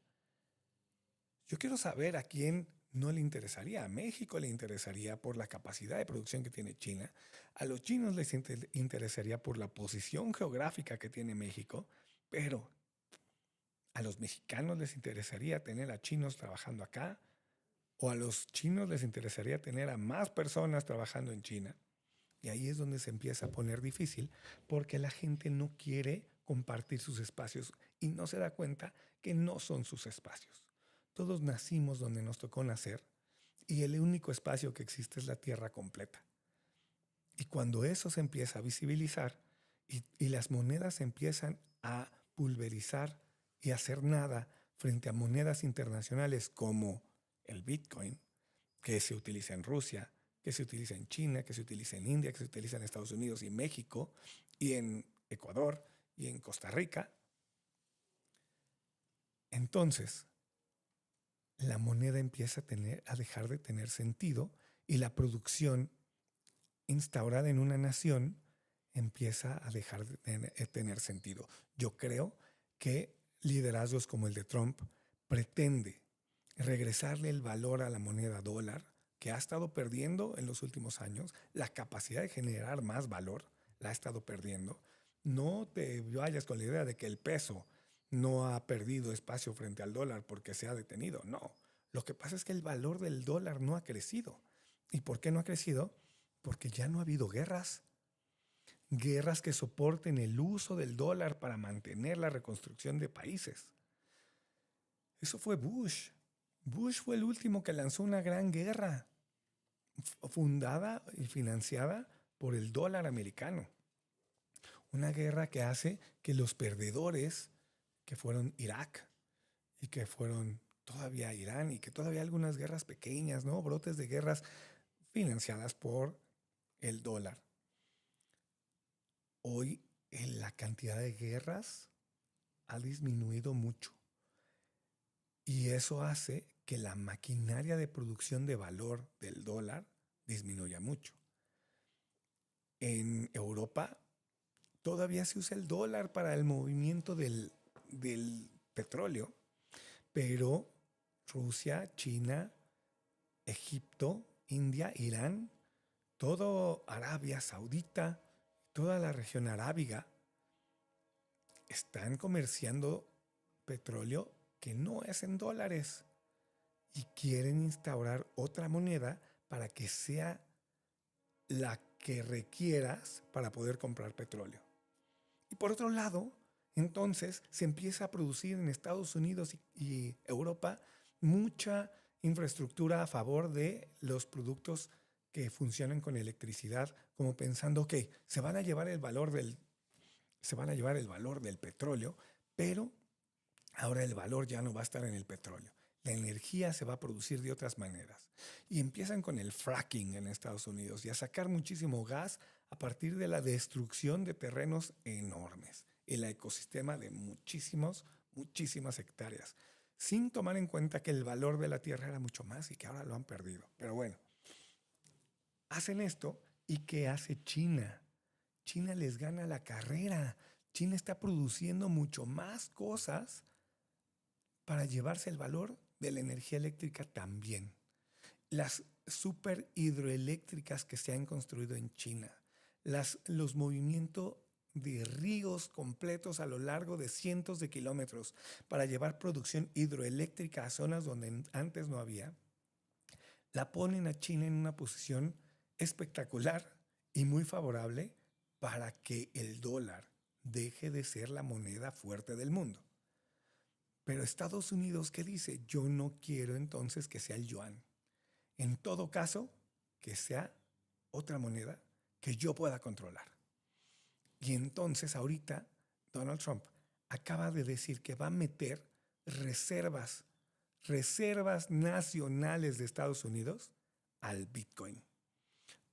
yo quiero saber a quién no le interesaría. A México le interesaría por la capacidad de producción que tiene China. A los chinos les interesaría por la posición geográfica que tiene México. Pero a los mexicanos les interesaría tener a chinos trabajando acá. O a los chinos les interesaría tener a más personas trabajando en China. Y ahí es donde se empieza a poner difícil porque la gente no quiere compartir sus espacios y no se da cuenta que no son sus espacios. Todos nacimos donde nos tocó nacer y el único espacio que existe es la tierra completa. Y cuando eso se empieza a visibilizar y las monedas empiezan a pulverizar y a hacer nada frente a monedas internacionales como el Bitcoin, que se utiliza en Rusia, que se utiliza en China, que se utiliza en India, que se utiliza en Estados Unidos y México, y en Ecuador y en Costa Rica, entonces la moneda empieza a dejar de tener sentido y la producción instaurada en una nación empieza a dejar de tener sentido. Yo creo que liderazgos como el de Trump pretende regresarle el valor a la moneda dólar, que ha estado perdiendo en los últimos años, la capacidad de generar más valor la ha estado perdiendo. No te vayas con la idea de que el peso no ha perdido espacio frente al dólar porque se ha detenido. No, lo que pasa es que el valor del dólar no ha crecido. ¿Y por qué no ha crecido? Porque ya no ha habido guerras. Guerras que soporten el uso del dólar para mantener la reconstrucción de países. Eso fue Bush. Bush fue el último que lanzó una gran guerra fundada y financiada por el dólar americano. Una guerra que hace que los perdedores, que fueron Irak y que fueron todavía Irán y que todavía algunas guerras pequeñas, ¿no? Brotes de guerras financiadas por el dólar. hoy la cantidad de guerras ha disminuido mucho. Y eso hace que la maquinaria de producción de valor del dólar disminuya mucho. En Europa todavía se usa el dólar para el movimiento del petróleo, pero Rusia, China, Egipto, India, Irán, todo Arabia Saudita, toda la región arábiga están comerciando petróleo que no es en dólares y quieren instaurar otra moneda para que sea la que requieras para poder comprar petróleo. Y por otro lado, entonces se empieza a producir en Estados Unidos y Europa mucha infraestructura a favor de los productos que funcionan con electricidad, como pensando que se van a llevar el valor del petróleo, pero ahora el valor ya no va a estar en el petróleo. La energía se va a producir de otras maneras. Y empiezan con el fracking en Estados Unidos y a sacar muchísimo gas a partir de la destrucción de terrenos enormes, el ecosistema de muchísimas hectáreas, sin tomar en cuenta que el valor de la tierra era mucho más y que ahora lo han perdido. Pero bueno, hacen esto y ¿qué hace China? China les gana la carrera. China está produciendo mucho más cosas para llevarse el valor de la energía eléctrica también. Las super hidroeléctricas que se han construido en China, los movimientos de ríos completos a lo largo de cientos de kilómetros para llevar producción hidroeléctrica a zonas donde antes no había, la ponen a China en una posición espectacular y muy favorable para que el dólar deje de ser la moneda fuerte del mundo. Pero Estados Unidos, ¿qué dice? Yo no quiero entonces que sea el yuan. En todo caso, que sea otra moneda que yo pueda controlar. Y entonces ahorita Donald Trump acaba de decir que va a meter reservas nacionales de Estados Unidos al Bitcoin.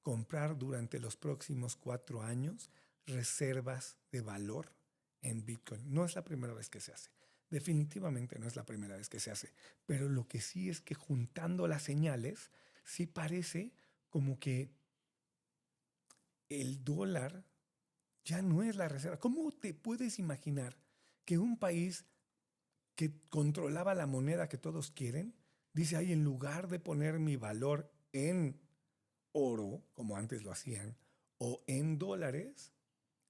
Comprar durante los próximos 4 años reservas de valor en Bitcoin. No es la primera vez que se hace. Definitivamente no es la primera vez que se hace. Pero lo que sí es que juntando las señales, sí parece como que el dólar ya no es la reserva. ¿Cómo te puedes imaginar que un país que controlaba la moneda que todos quieren, dice, ay, en lugar de poner mi valor en oro, como antes lo hacían, o en dólares,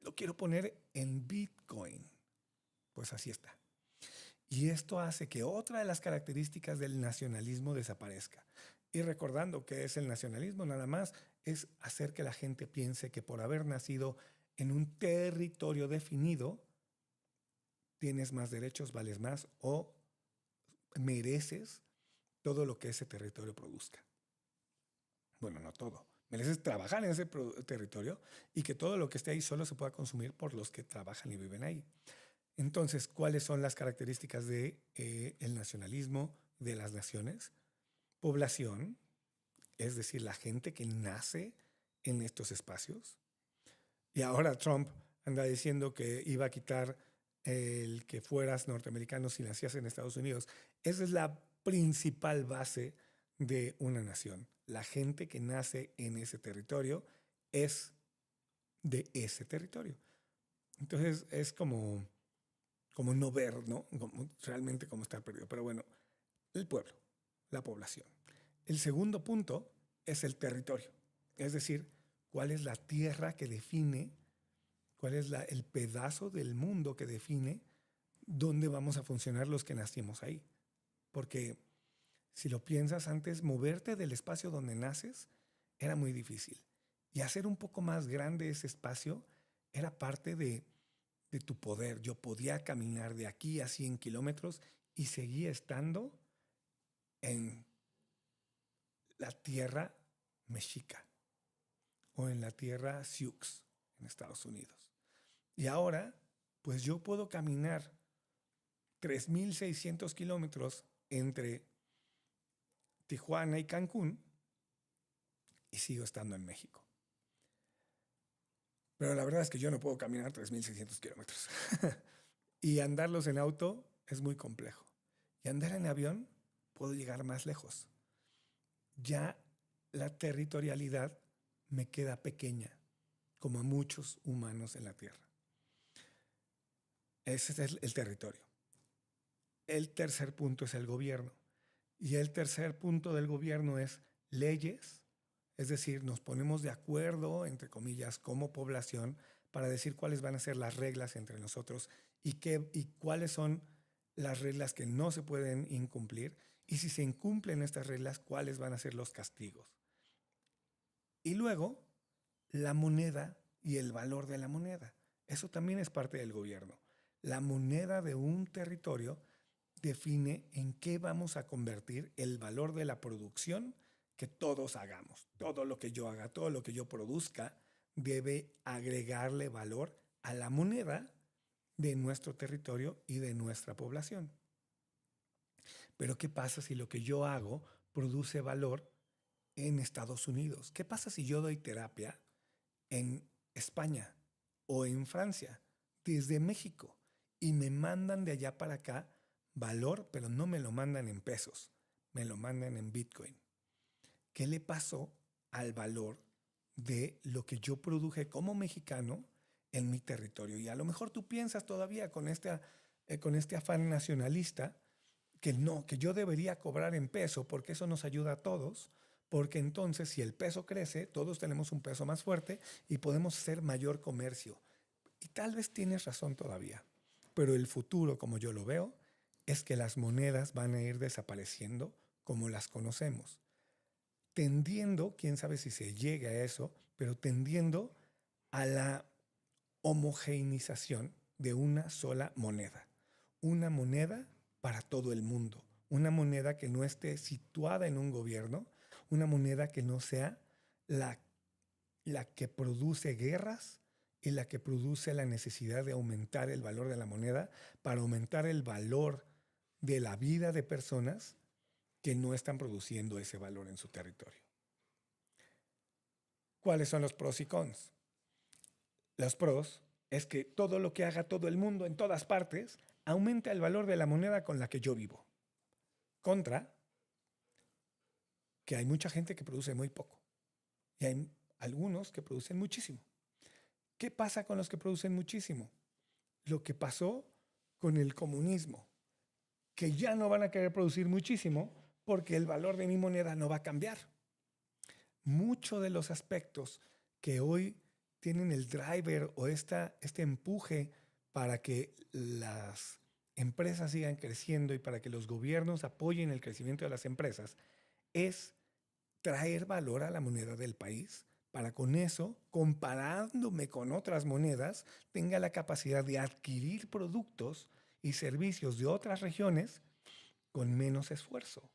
lo quiero poner en Bitcoin? Pues así está. Y esto hace que otra de las características del nacionalismo desaparezca. Y recordando que es el nacionalismo, nada más es hacer que la gente piense que por haber nacido en un territorio definido, tienes más derechos, vales más o mereces todo lo que ese territorio produzca. Bueno, no todo. Mereces trabajar en ese territorio y que todo lo que esté ahí solo se pueda consumir por los que trabajan y viven ahí. Entonces, ¿cuáles son las características del nacionalismo de las naciones? Población, es decir, la gente que nace en estos espacios. Y ahora Trump anda diciendo que iba a quitar el que fueras norteamericano si nacías en Estados Unidos. Esa es la principal base de una nación. La gente que nace en ese territorio es de ese territorio. Entonces es como no ver, ¿no? Realmente como estar perdido. Pero bueno, el pueblo, la población. El segundo punto es el territorio. Es decir, cuál es la tierra que define, cuál es el pedazo del mundo que define dónde vamos a funcionar los que nacimos ahí. Porque si lo piensas antes, moverte del espacio donde naces era muy difícil. Y hacer un poco más grande ese espacio era parte de tu poder. Yo podía caminar de aquí a 100 kilómetros y seguía estando en la tierra mexica o en la tierra Sioux en Estados Unidos. Y ahora, pues yo puedo caminar 3,600 kilómetros entre Tijuana y Cancún y sigo estando en México. Pero la verdad es que yo no puedo caminar 3.600 kilómetros. Y andarlos en auto es muy complejo. Y andar en avión puedo llegar más lejos. Ya la territorialidad me queda pequeña, como a muchos humanos en la Tierra. Ese es el territorio. El tercer punto es el gobierno. Y el tercer punto del gobierno es leyes, es decir, nos ponemos de acuerdo, entre comillas, como población, para decir cuáles van a ser las reglas entre nosotros y cuáles son las reglas que no se pueden incumplir, y si se incumplen estas reglas, cuáles van a ser los castigos. Y luego, la moneda y el valor de la moneda. Eso también es parte del gobierno. La moneda de un territorio define en qué vamos a convertir el valor de la producción que todos hagamos. Todo lo que yo haga, todo lo que yo produzca, debe agregarle valor a la moneda de nuestro territorio y de nuestra población. Pero ¿qué pasa si lo que yo hago produce valor en Estados Unidos? ¿Qué pasa si yo doy terapia en España o en Francia desde México y me mandan de allá para acá valor, pero no me lo mandan en pesos, me lo mandan en Bitcoin? ¿Qué le pasó al valor de lo que yo produje como mexicano en mi territorio? Y a lo mejor tú piensas todavía con este afán nacionalista que no, que yo debería cobrar en peso porque eso nos ayuda a todos, porque entonces si el peso crece, todos tenemos un peso más fuerte y podemos hacer mayor comercio. Y tal vez tienes razón todavía, pero el futuro, como yo lo veo, es que las monedas van a ir desapareciendo como las conocemos, tendiendo, quién sabe si se llegue a eso, pero tendiendo a la homogeneización de una sola moneda. Una moneda para todo el mundo. Una moneda que no esté situada en un gobierno. Una moneda que no sea la que produce guerras y la que produce la necesidad de aumentar el valor de la moneda para aumentar el valor de la vida de personas que no están produciendo ese valor en su territorio. ¿Cuáles son los pros y cons? Los pros es que todo lo que haga todo el mundo en todas partes aumenta el valor de la moneda con la que yo vivo. Contra, que hay mucha gente que produce muy poco y hay algunos que producen muchísimo. ¿Qué pasa con los que producen muchísimo? Lo que pasó con el comunismo, que ya no van a querer producir muchísimo porque el valor de mi moneda no va a cambiar. Muchos de los aspectos que hoy tienen el driver o este empuje para que las empresas sigan creciendo y para que los gobiernos apoyen el crecimiento de las empresas es traer valor a la moneda del país para con eso, comparándome con otras monedas, tenga la capacidad de adquirir productos y servicios de otras regiones con menos esfuerzo.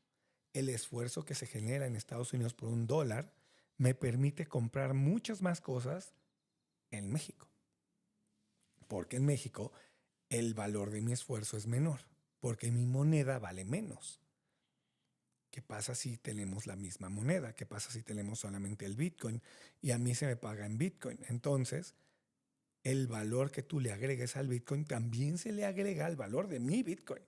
El esfuerzo que se genera en Estados Unidos por $1 me permite comprar muchas más cosas en México. Porque en México el valor de mi esfuerzo es menor, porque mi moneda vale menos. ¿Qué pasa si tenemos la misma moneda? ¿Qué pasa si tenemos solamente el Bitcoin y a mí se me paga en Bitcoin? Entonces, el valor que tú le agregues al Bitcoin también se le agrega al valor de mi Bitcoin.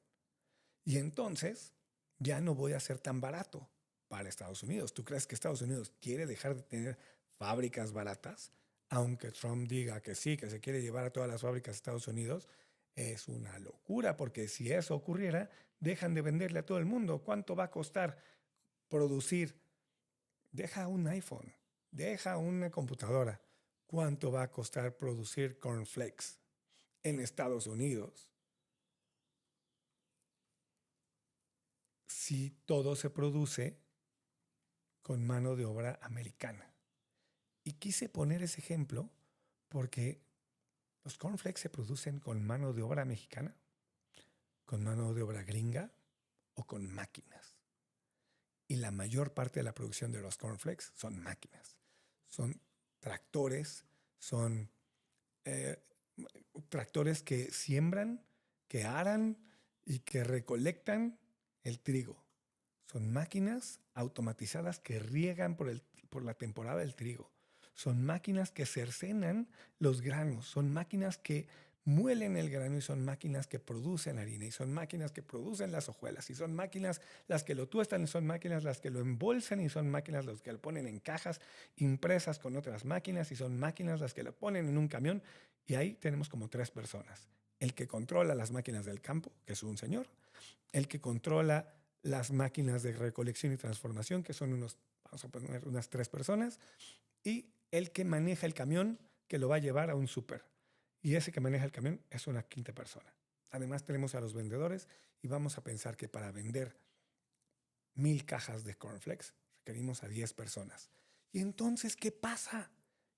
Y entonces ya no voy a ser tan barato para Estados Unidos. ¿Tú crees que Estados Unidos quiere dejar de tener fábricas baratas? Aunque Trump diga que sí, que se quiere llevar a todas las fábricas de Estados Unidos, es una locura, porque si eso ocurriera, dejan de venderle a todo el mundo. ¿Cuánto va a costar producir? Deja un iPhone, deja una computadora. ¿Cuánto va a costar producir cornflakes en Estados Unidos si todo se produce con mano de obra americana? Y quise poner ese ejemplo porque los cornflakes se producen con mano de obra mexicana, con mano de obra gringa o con máquinas. Y la mayor parte de la producción de los cornflakes son máquinas. Son tractores, son tractores que siembran, que aran y que recolectan el trigo. Son máquinas automatizadas que riegan por la temporada del trigo. Son máquinas que cercenan los granos, son máquinas que muelen el grano y son máquinas que producen harina y son máquinas que producen las hojuelas y son máquinas las que lo tuestan y son máquinas las que lo embolsan y son máquinas las que lo ponen en cajas impresas con otras máquinas y son máquinas las que lo ponen en un camión y ahí tenemos como 3 personas. El que controla las máquinas del campo, que es un señor, el que controla las máquinas de recolección y transformación, que son vamos a poner unas 3 personas, y el que maneja el camión que lo va a llevar a un súper. Y ese que maneja el camión es una 5ª persona. Además tenemos a los vendedores y vamos a pensar que para vender 1000 cajas de cornflakes requerimos a 10 personas. Y entonces, ¿qué pasa?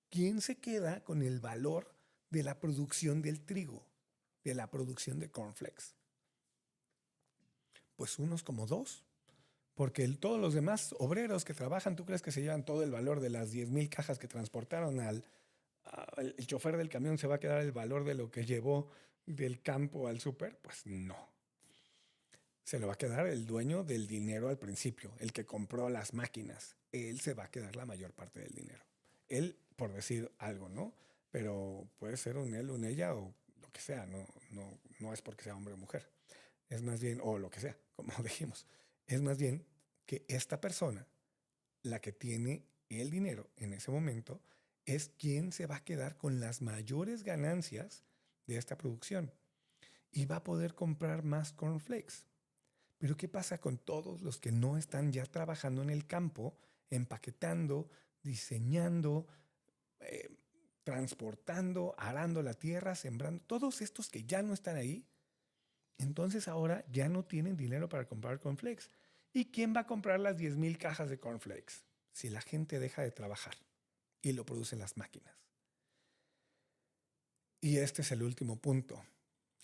¿Quién se queda con el valor de la producción del trigo, de la producción de cornflakes? Pues unos como 2. Porque todos los demás obreros que trabajan, ¿tú crees que se llevan todo el valor de las 10,000 cajas que transportaron el chofer del camión se va a quedar el valor de lo que llevó del campo al súper? Pues no. Se lo va a quedar el dueño del dinero al principio, el que compró las máquinas. Él se va a quedar la mayor parte del dinero. Él, por decir algo, ¿no? Pero puede ser un él, un ella o lo que sea. No es porque sea hombre o mujer. Es más bien, o lo que sea, como dijimos. Es más bien que esta persona, la que tiene el dinero en ese momento, es quien se va a quedar con las mayores ganancias de esta producción y va a poder comprar más cornflakes. Pero ¿qué pasa con todos los que no están ya trabajando en el campo, empaquetando, diseñando, eh, transportando, arando la tierra, sembrando? Todos estos que ya no están ahí, entonces ahora ya no tienen dinero para comprar cornflakes. ¿Y quién va a comprar las 10,000 cajas de cornflakes? Si la gente deja de trabajar y lo producen las máquinas. Y este es el último punto.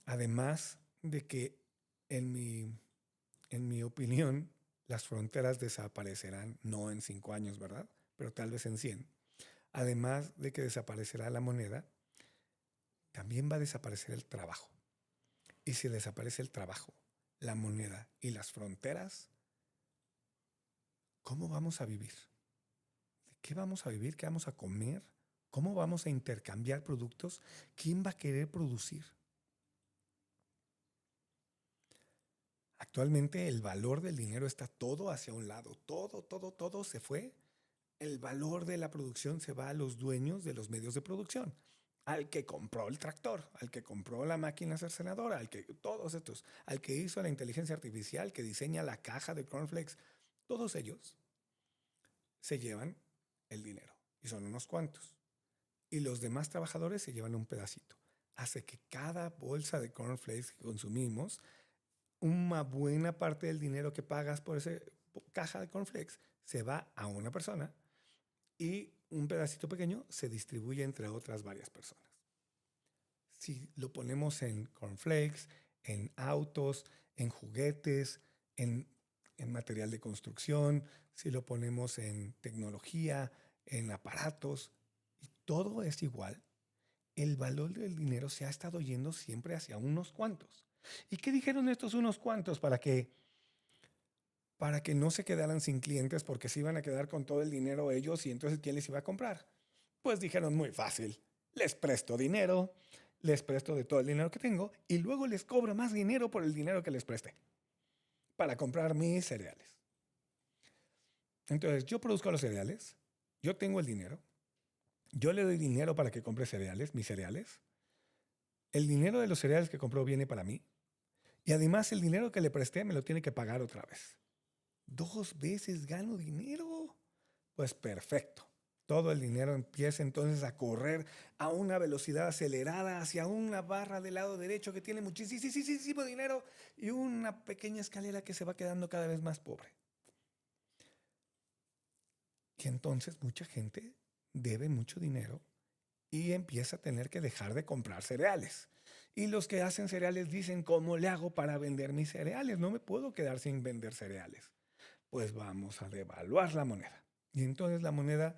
Además de que en mi opinión, las fronteras desaparecerán, no en 5 años, ¿verdad? Pero tal vez en 100. Además de que desaparecerá la moneda, también va a desaparecer el trabajo. Y si desaparece el trabajo, la moneda y las fronteras, ¿cómo vamos a vivir? ¿De qué vamos a vivir? ¿Qué vamos a comer? ¿Cómo vamos a intercambiar productos? ¿Quién va a querer producir? Actualmente el valor del dinero está todo hacia un lado. Todo se fue. El valor de la producción se va a los dueños de los medios de producción. Al que compró el tractor, al que compró la máquina cercenadora, todos estos, al que hizo la inteligencia artificial, que diseña la caja de cornflakes, todos ellos se llevan el dinero y son unos cuantos. Y los demás trabajadores se llevan un pedacito. Hace que cada bolsa de cornflakes que consumimos, una buena parte del dinero que pagas por esa caja de cornflakes se va a una persona y un pedacito pequeño se distribuye entre otras varias personas. Si lo ponemos en cornflakes, en autos, en juguetes, en material de construcción, si lo ponemos en tecnología, en aparatos, y todo es igual, el valor del dinero se ha estado yendo siempre hacia unos cuantos. ¿Y qué dijeron estos unos cuantos para que no se quedaran sin clientes porque se iban a quedar con todo el dinero ellos y entonces ¿quién les iba a comprar? Pues dijeron muy fácil, les presto dinero, les presto de todo el dinero que tengo y luego les cobro más dinero por el dinero que les presté para comprar mis cereales. Entonces yo produzco los cereales, yo tengo el dinero, yo le doy dinero para que compre cereales, mis cereales, el dinero de los cereales que compró viene para mí y además el dinero que le presté me lo tiene que pagar otra vez. 2 veces gano dinero. Pues perfecto. Todo el dinero empieza entonces a correr a una velocidad acelerada hacia una barra del lado derecho que tiene muchísimo dinero y una pequeña escalera que se va quedando cada vez más pobre. Y entonces mucha gente debe mucho dinero y empieza a tener que dejar de comprar cereales. Y los que hacen cereales dicen, ¿cómo le hago para vender mis cereales? No me puedo quedar sin vender cereales. Pues vamos a devaluar la moneda. Y entonces la moneda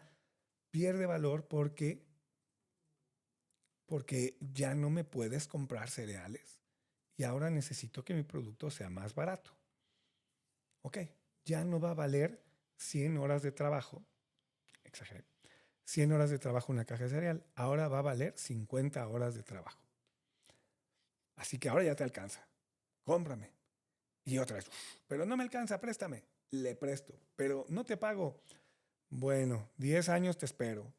pierde valor porque ya no me puedes comprar cereales y ahora necesito que mi producto sea más barato. Ok, ya no va a valer 100 horas de trabajo, exageré, 100 horas de trabajo una caja de cereal. Ahora va a valer 50 horas de trabajo. Así que ahora ya te alcanza. Cómprame. Y otra vez, pero no me alcanza, préstame. Le presto, pero no te pago. Bueno, 10 años te espero.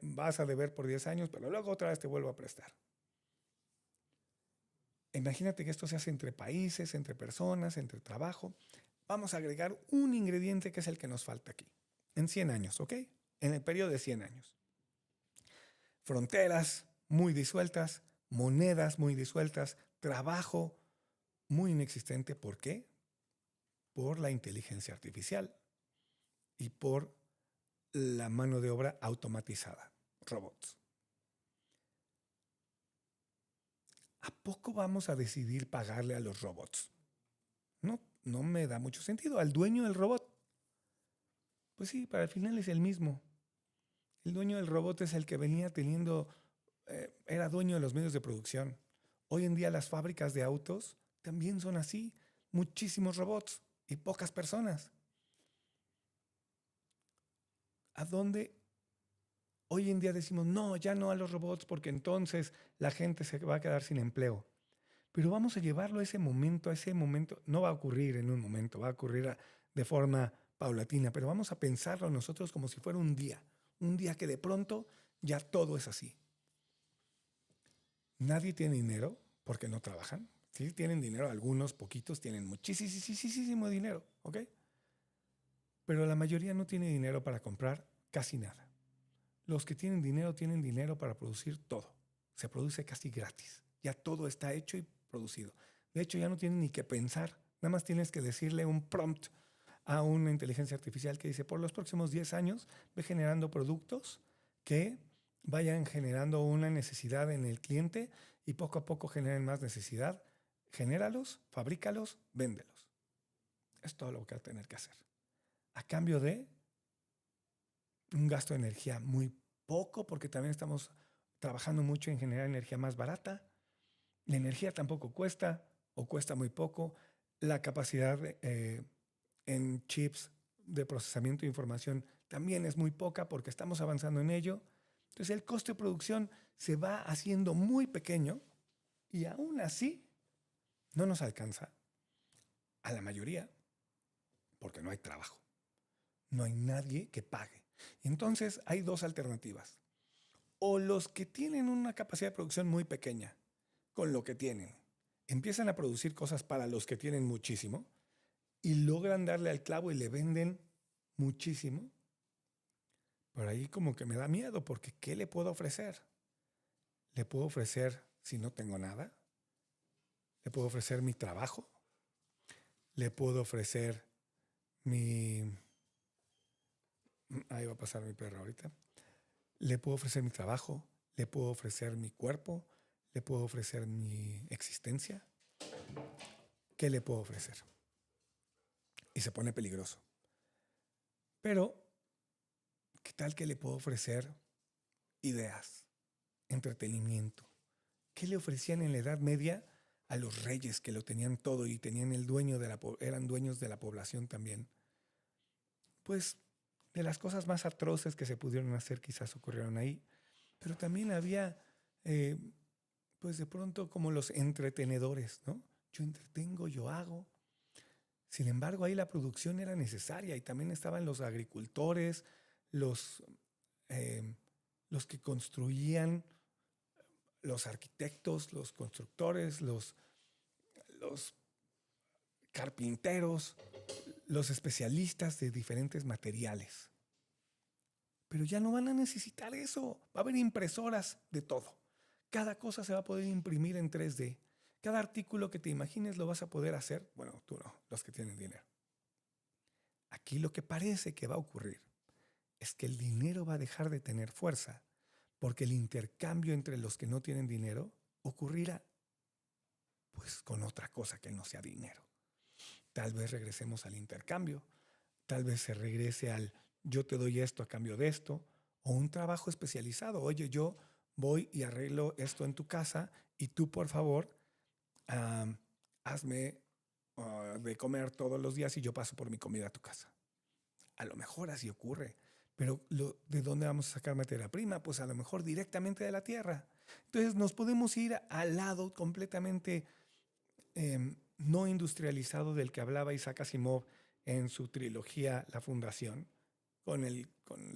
Vas a deber por 10 años, pero luego otra vez te vuelvo a prestar. Imagínate que esto se hace entre países, entre personas, entre trabajo. Vamos a agregar un ingrediente que es el que nos falta aquí. En 100 años, ¿ok? En el periodo de 100 años. Fronteras muy disueltas, monedas muy disueltas, trabajo muy inexistente. ¿Por qué? Por la inteligencia artificial y por la mano de obra automatizada, robots. ¿A poco vamos a decidir pagarle a los robots? No me da mucho sentido. Al dueño del robot. Pues sí, para el final es el mismo. El dueño del robot es el que venía teniendo, era dueño de los medios de producción. Hoy en día las fábricas de autos también son así. Muchísimos robots y pocas personas. ¿A dónde hoy en día decimos, no, ya no a los robots porque entonces la gente se va a quedar sin empleo? Pero vamos a llevarlo a ese momento, no va a ocurrir en un momento, va a ocurrir de forma paulatina, pero vamos a pensarlo nosotros como si fuera un día que de pronto ya todo es así. Nadie tiene dinero porque no trabajan. Sí, tienen dinero, algunos poquitos tienen muchísimo dinero, ¿ok? Pero la mayoría no tiene dinero para comprar casi nada. Los que tienen dinero para producir todo. Se produce casi gratis. Ya todo está hecho y producido. De hecho, ya no tienen ni que pensar. Nada más tienes que decirle un prompt a una inteligencia artificial que dice, por los próximos 10 años, ve generando productos que vayan generando una necesidad en el cliente y poco a poco generen más necesidad. Genéralos, fabrícalos, véndelos. Es todo lo que va a tener que hacer. A cambio de un gasto de energía muy poco, porque también estamos trabajando mucho en generar energía más barata. La energía tampoco cuesta o cuesta muy poco. La capacidad en chips de procesamiento de información también es muy poca porque estamos avanzando en ello. Entonces el costo de producción se va haciendo muy pequeño y aún así no nos alcanza a la mayoría porque no hay trabajo. No hay nadie que pague. Entonces hay dos alternativas. O los que tienen una capacidad de producción muy pequeña, con lo que tienen, empiezan a producir cosas para los que tienen muchísimo y logran darle al clavo y le venden muchísimo. Por ahí como que me da miedo porque ¿qué le puedo ofrecer? ¿Le puedo ofrecer si no tengo nada? ¿Le puedo ofrecer mi trabajo? ¿Le puedo ofrecer mi... Ahí va a pasar mi perro ahorita. Le puedo ofrecer mi trabajo, le puedo ofrecer mi cuerpo, le puedo ofrecer mi existencia. ¿Qué le puedo ofrecer? Y se pone peligroso. Pero, ¿qué tal que le puedo ofrecer ideas, entretenimiento? ¿Qué le ofrecían en la Edad Media a los reyes que lo tenían todo y tenían el dueño eran dueños de la población también? Pues de las cosas más atroces que se pudieron hacer quizás ocurrieron ahí, pero también había, pues de pronto como los entretenedores, ¿no? Yo entretengo, yo hago. Sin embargo, ahí la producción era necesaria y también estaban los agricultores, los, eh, los que construían, los arquitectos, los constructores, los carpinteros, los especialistas de diferentes materiales. Pero ya no van a necesitar eso. Va a haber impresoras de todo. Cada cosa se va a poder imprimir en 3D. Cada artículo que te imagines lo vas a poder hacer. Bueno, tú no, los que tienen dinero. Aquí lo que parece que va a ocurrir es que el dinero va a dejar de tener fuerza porque el intercambio entre los que no tienen dinero ocurrirá pues con otra cosa que no sea dinero. Tal vez regresemos al intercambio, tal vez se regrese al yo te doy esto a cambio de esto, o un trabajo especializado. Oye, yo voy y arreglo esto en tu casa y tú por favor hazme de comer todos los días y yo paso por mi comida a tu casa. A lo mejor así ocurre, Pero ¿de dónde vamos a sacar materia prima? Pues a lo mejor directamente de la tierra. Entonces nos podemos ir al lado completamente no industrializado del que hablaba Isaac Asimov en su trilogía La Fundación, con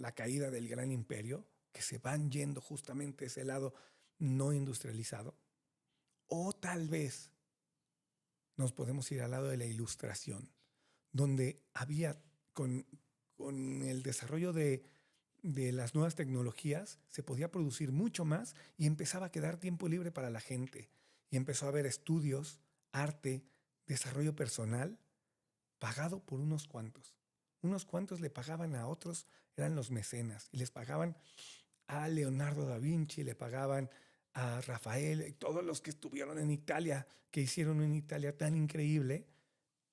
la caída del gran imperio, que se van yendo justamente ese lado no industrializado. O tal vez nos podemos ir al lado de la ilustración, donde había con el desarrollo de las nuevas tecnologías, se podía producir mucho más y empezaba a quedar tiempo libre para la gente. Y empezó a haber estudios, arte, desarrollo personal, pagado por unos cuantos. Unos cuantos le pagaban a otros, eran los mecenas, y les pagaban a Leonardo da Vinci, le pagaban a Rafael, y todos los que estuvieron en Italia, que hicieron una Italia tan increíble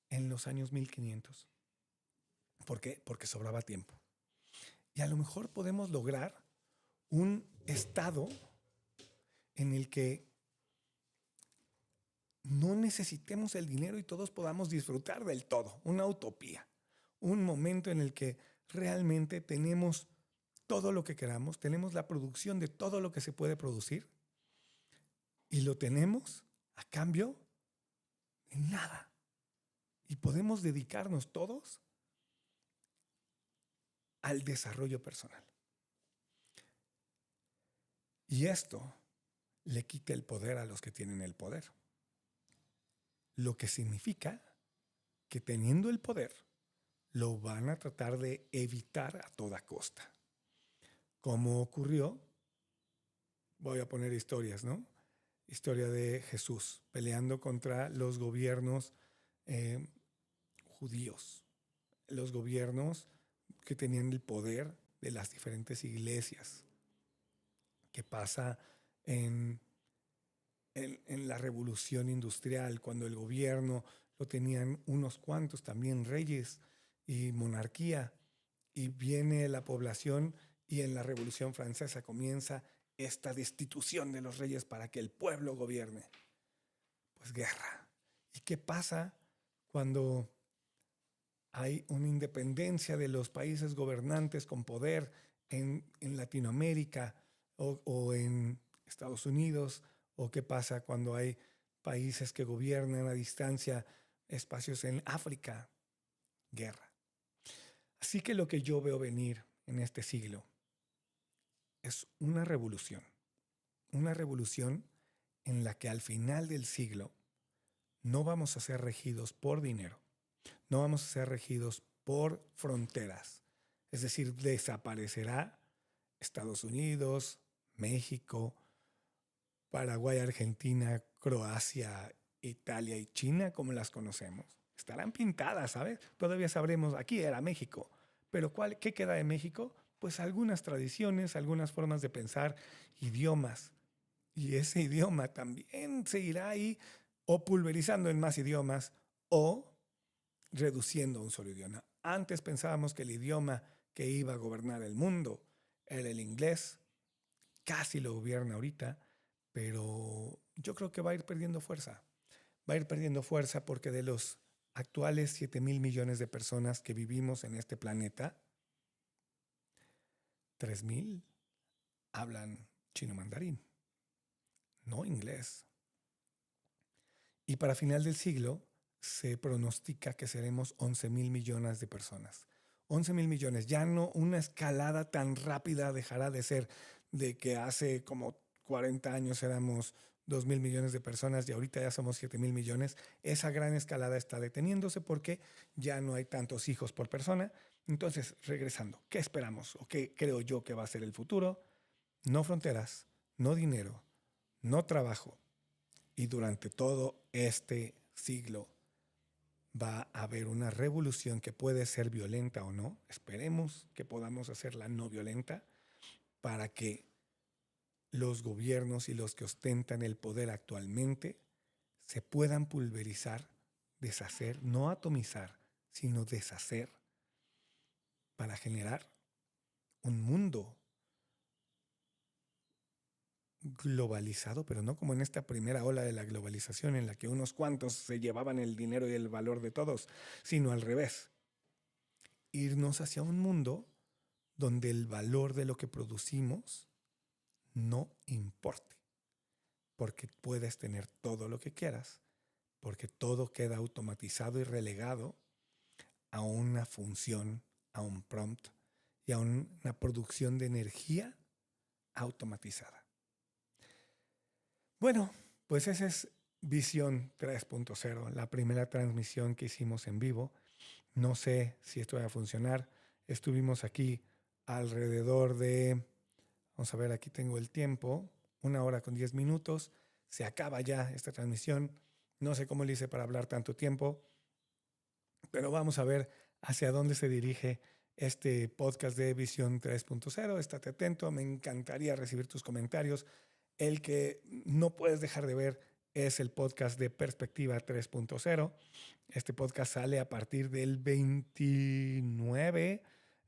en los años 1500. ¿Por qué? Porque sobraba tiempo. Y a lo mejor podemos lograr un estado en el que no necesitemos el dinero y todos podamos disfrutar del todo, una utopía, un momento en el que realmente tenemos todo lo que queramos, tenemos la producción de todo lo que se puede producir y lo tenemos a cambio de nada. Y podemos dedicarnos todos al desarrollo personal. Y esto le quita el poder a los que tienen el poder. Lo que significa que teniendo el poder, lo van a tratar de evitar a toda costa. Como ocurrió, voy a poner historias, ¿no? Historia de Jesús peleando contra los gobiernos judíos, los gobiernos que tenían el poder de las diferentes iglesias. ¿Qué pasa en la revolución industrial, cuando el gobierno lo tenían unos cuantos, también reyes y monarquía, y viene la población y en la Revolución Francesa comienza esta destitución de los reyes para que el pueblo gobierne? Pues guerra. ¿Y qué pasa cuando hay una independencia de los países gobernantes con poder en Latinoamérica o en Estados Unidos? ¿O qué pasa cuando hay países que gobiernan a distancia espacios en África? Guerra. Así que lo que yo veo venir en este siglo es una revolución en la que al final del siglo no vamos a ser regidos por dinero, no vamos a ser regidos por fronteras. Es decir, desaparecerá Estados Unidos, México, Paraguay, Argentina, Croacia, Italia y China como las conocemos. Estarán pintadas, ¿sabes? Todavía sabremos, aquí era México. Pero ¿qué queda de México? Pues algunas tradiciones, algunas formas de pensar, idiomas. Y ese idioma también se irá ahí o pulverizando en más idiomas o reduciendo a un solo idioma. Antes pensábamos que el idioma que iba a gobernar el mundo era el inglés. Casi lo gobierna ahorita, pero yo creo que va a ir perdiendo fuerza. Va a ir perdiendo fuerza porque de los actuales 7,000 millones de personas que vivimos en este planeta, 3,000 hablan chino mandarín, no inglés. Y para final del siglo se pronostica que seremos 11,000 millones de personas. 11,000 millones, ya no una escalada tan rápida dejará de ser de que hace como 40 años éramos 2,000 millones de personas y ahorita ya somos 7,000 millones. Esa gran escalada está deteniéndose porque ya no hay tantos hijos por persona. Entonces, regresando, ¿qué esperamos o qué creo yo que va a ser el futuro? No fronteras, no dinero, no trabajo. Y durante todo este siglo va a haber una revolución que puede ser violenta o no. Esperemos que podamos hacerla no violenta para que los gobiernos y los que ostentan el poder actualmente se puedan pulverizar, deshacer, no atomizar, sino deshacer para generar un mundo globalizado, pero no como en esta primera ola de la globalización en la que unos cuantos se llevaban el dinero y el valor de todos, sino al revés. Irnos hacia un mundo donde el valor de lo que producimos no importe, porque puedes tener todo lo que quieras, porque todo queda automatizado y relegado a una función, a un prompt y a una producción de energía automatizada. Bueno, pues esa es Visión 3.0, la primera transmisión que hicimos en vivo. No sé si esto va a funcionar. Estuvimos aquí alrededor de, vamos a ver, aquí tengo el tiempo, 1 hora con 10 minutos. Se acaba ya esta transmisión. No sé cómo le hice para hablar tanto tiempo, pero vamos a ver hacia dónde se dirige este podcast de Visión 3.0. Estate atento, me encantaría recibir tus comentarios. El que no puedes dejar de ver es el podcast de Perspectiva 3.0. Este podcast sale a partir del 29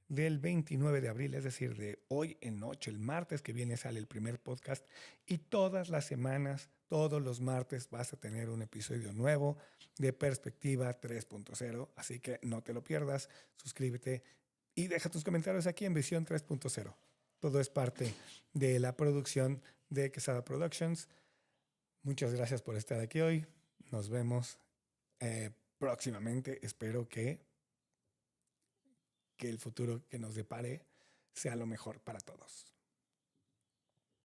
de abril, es decir, de hoy en noche, el martes que viene sale el primer podcast y todas las semanas, todos los martes vas a tener un episodio nuevo de Perspectiva 3.0, así que no te lo pierdas, suscríbete y deja tus comentarios aquí en Visión 3.0. Todo es parte de la producción de Quesada Productions. Muchas gracias por estar aquí hoy. Nos vemos próximamente. Espero que el futuro que nos depare sea lo mejor para todos.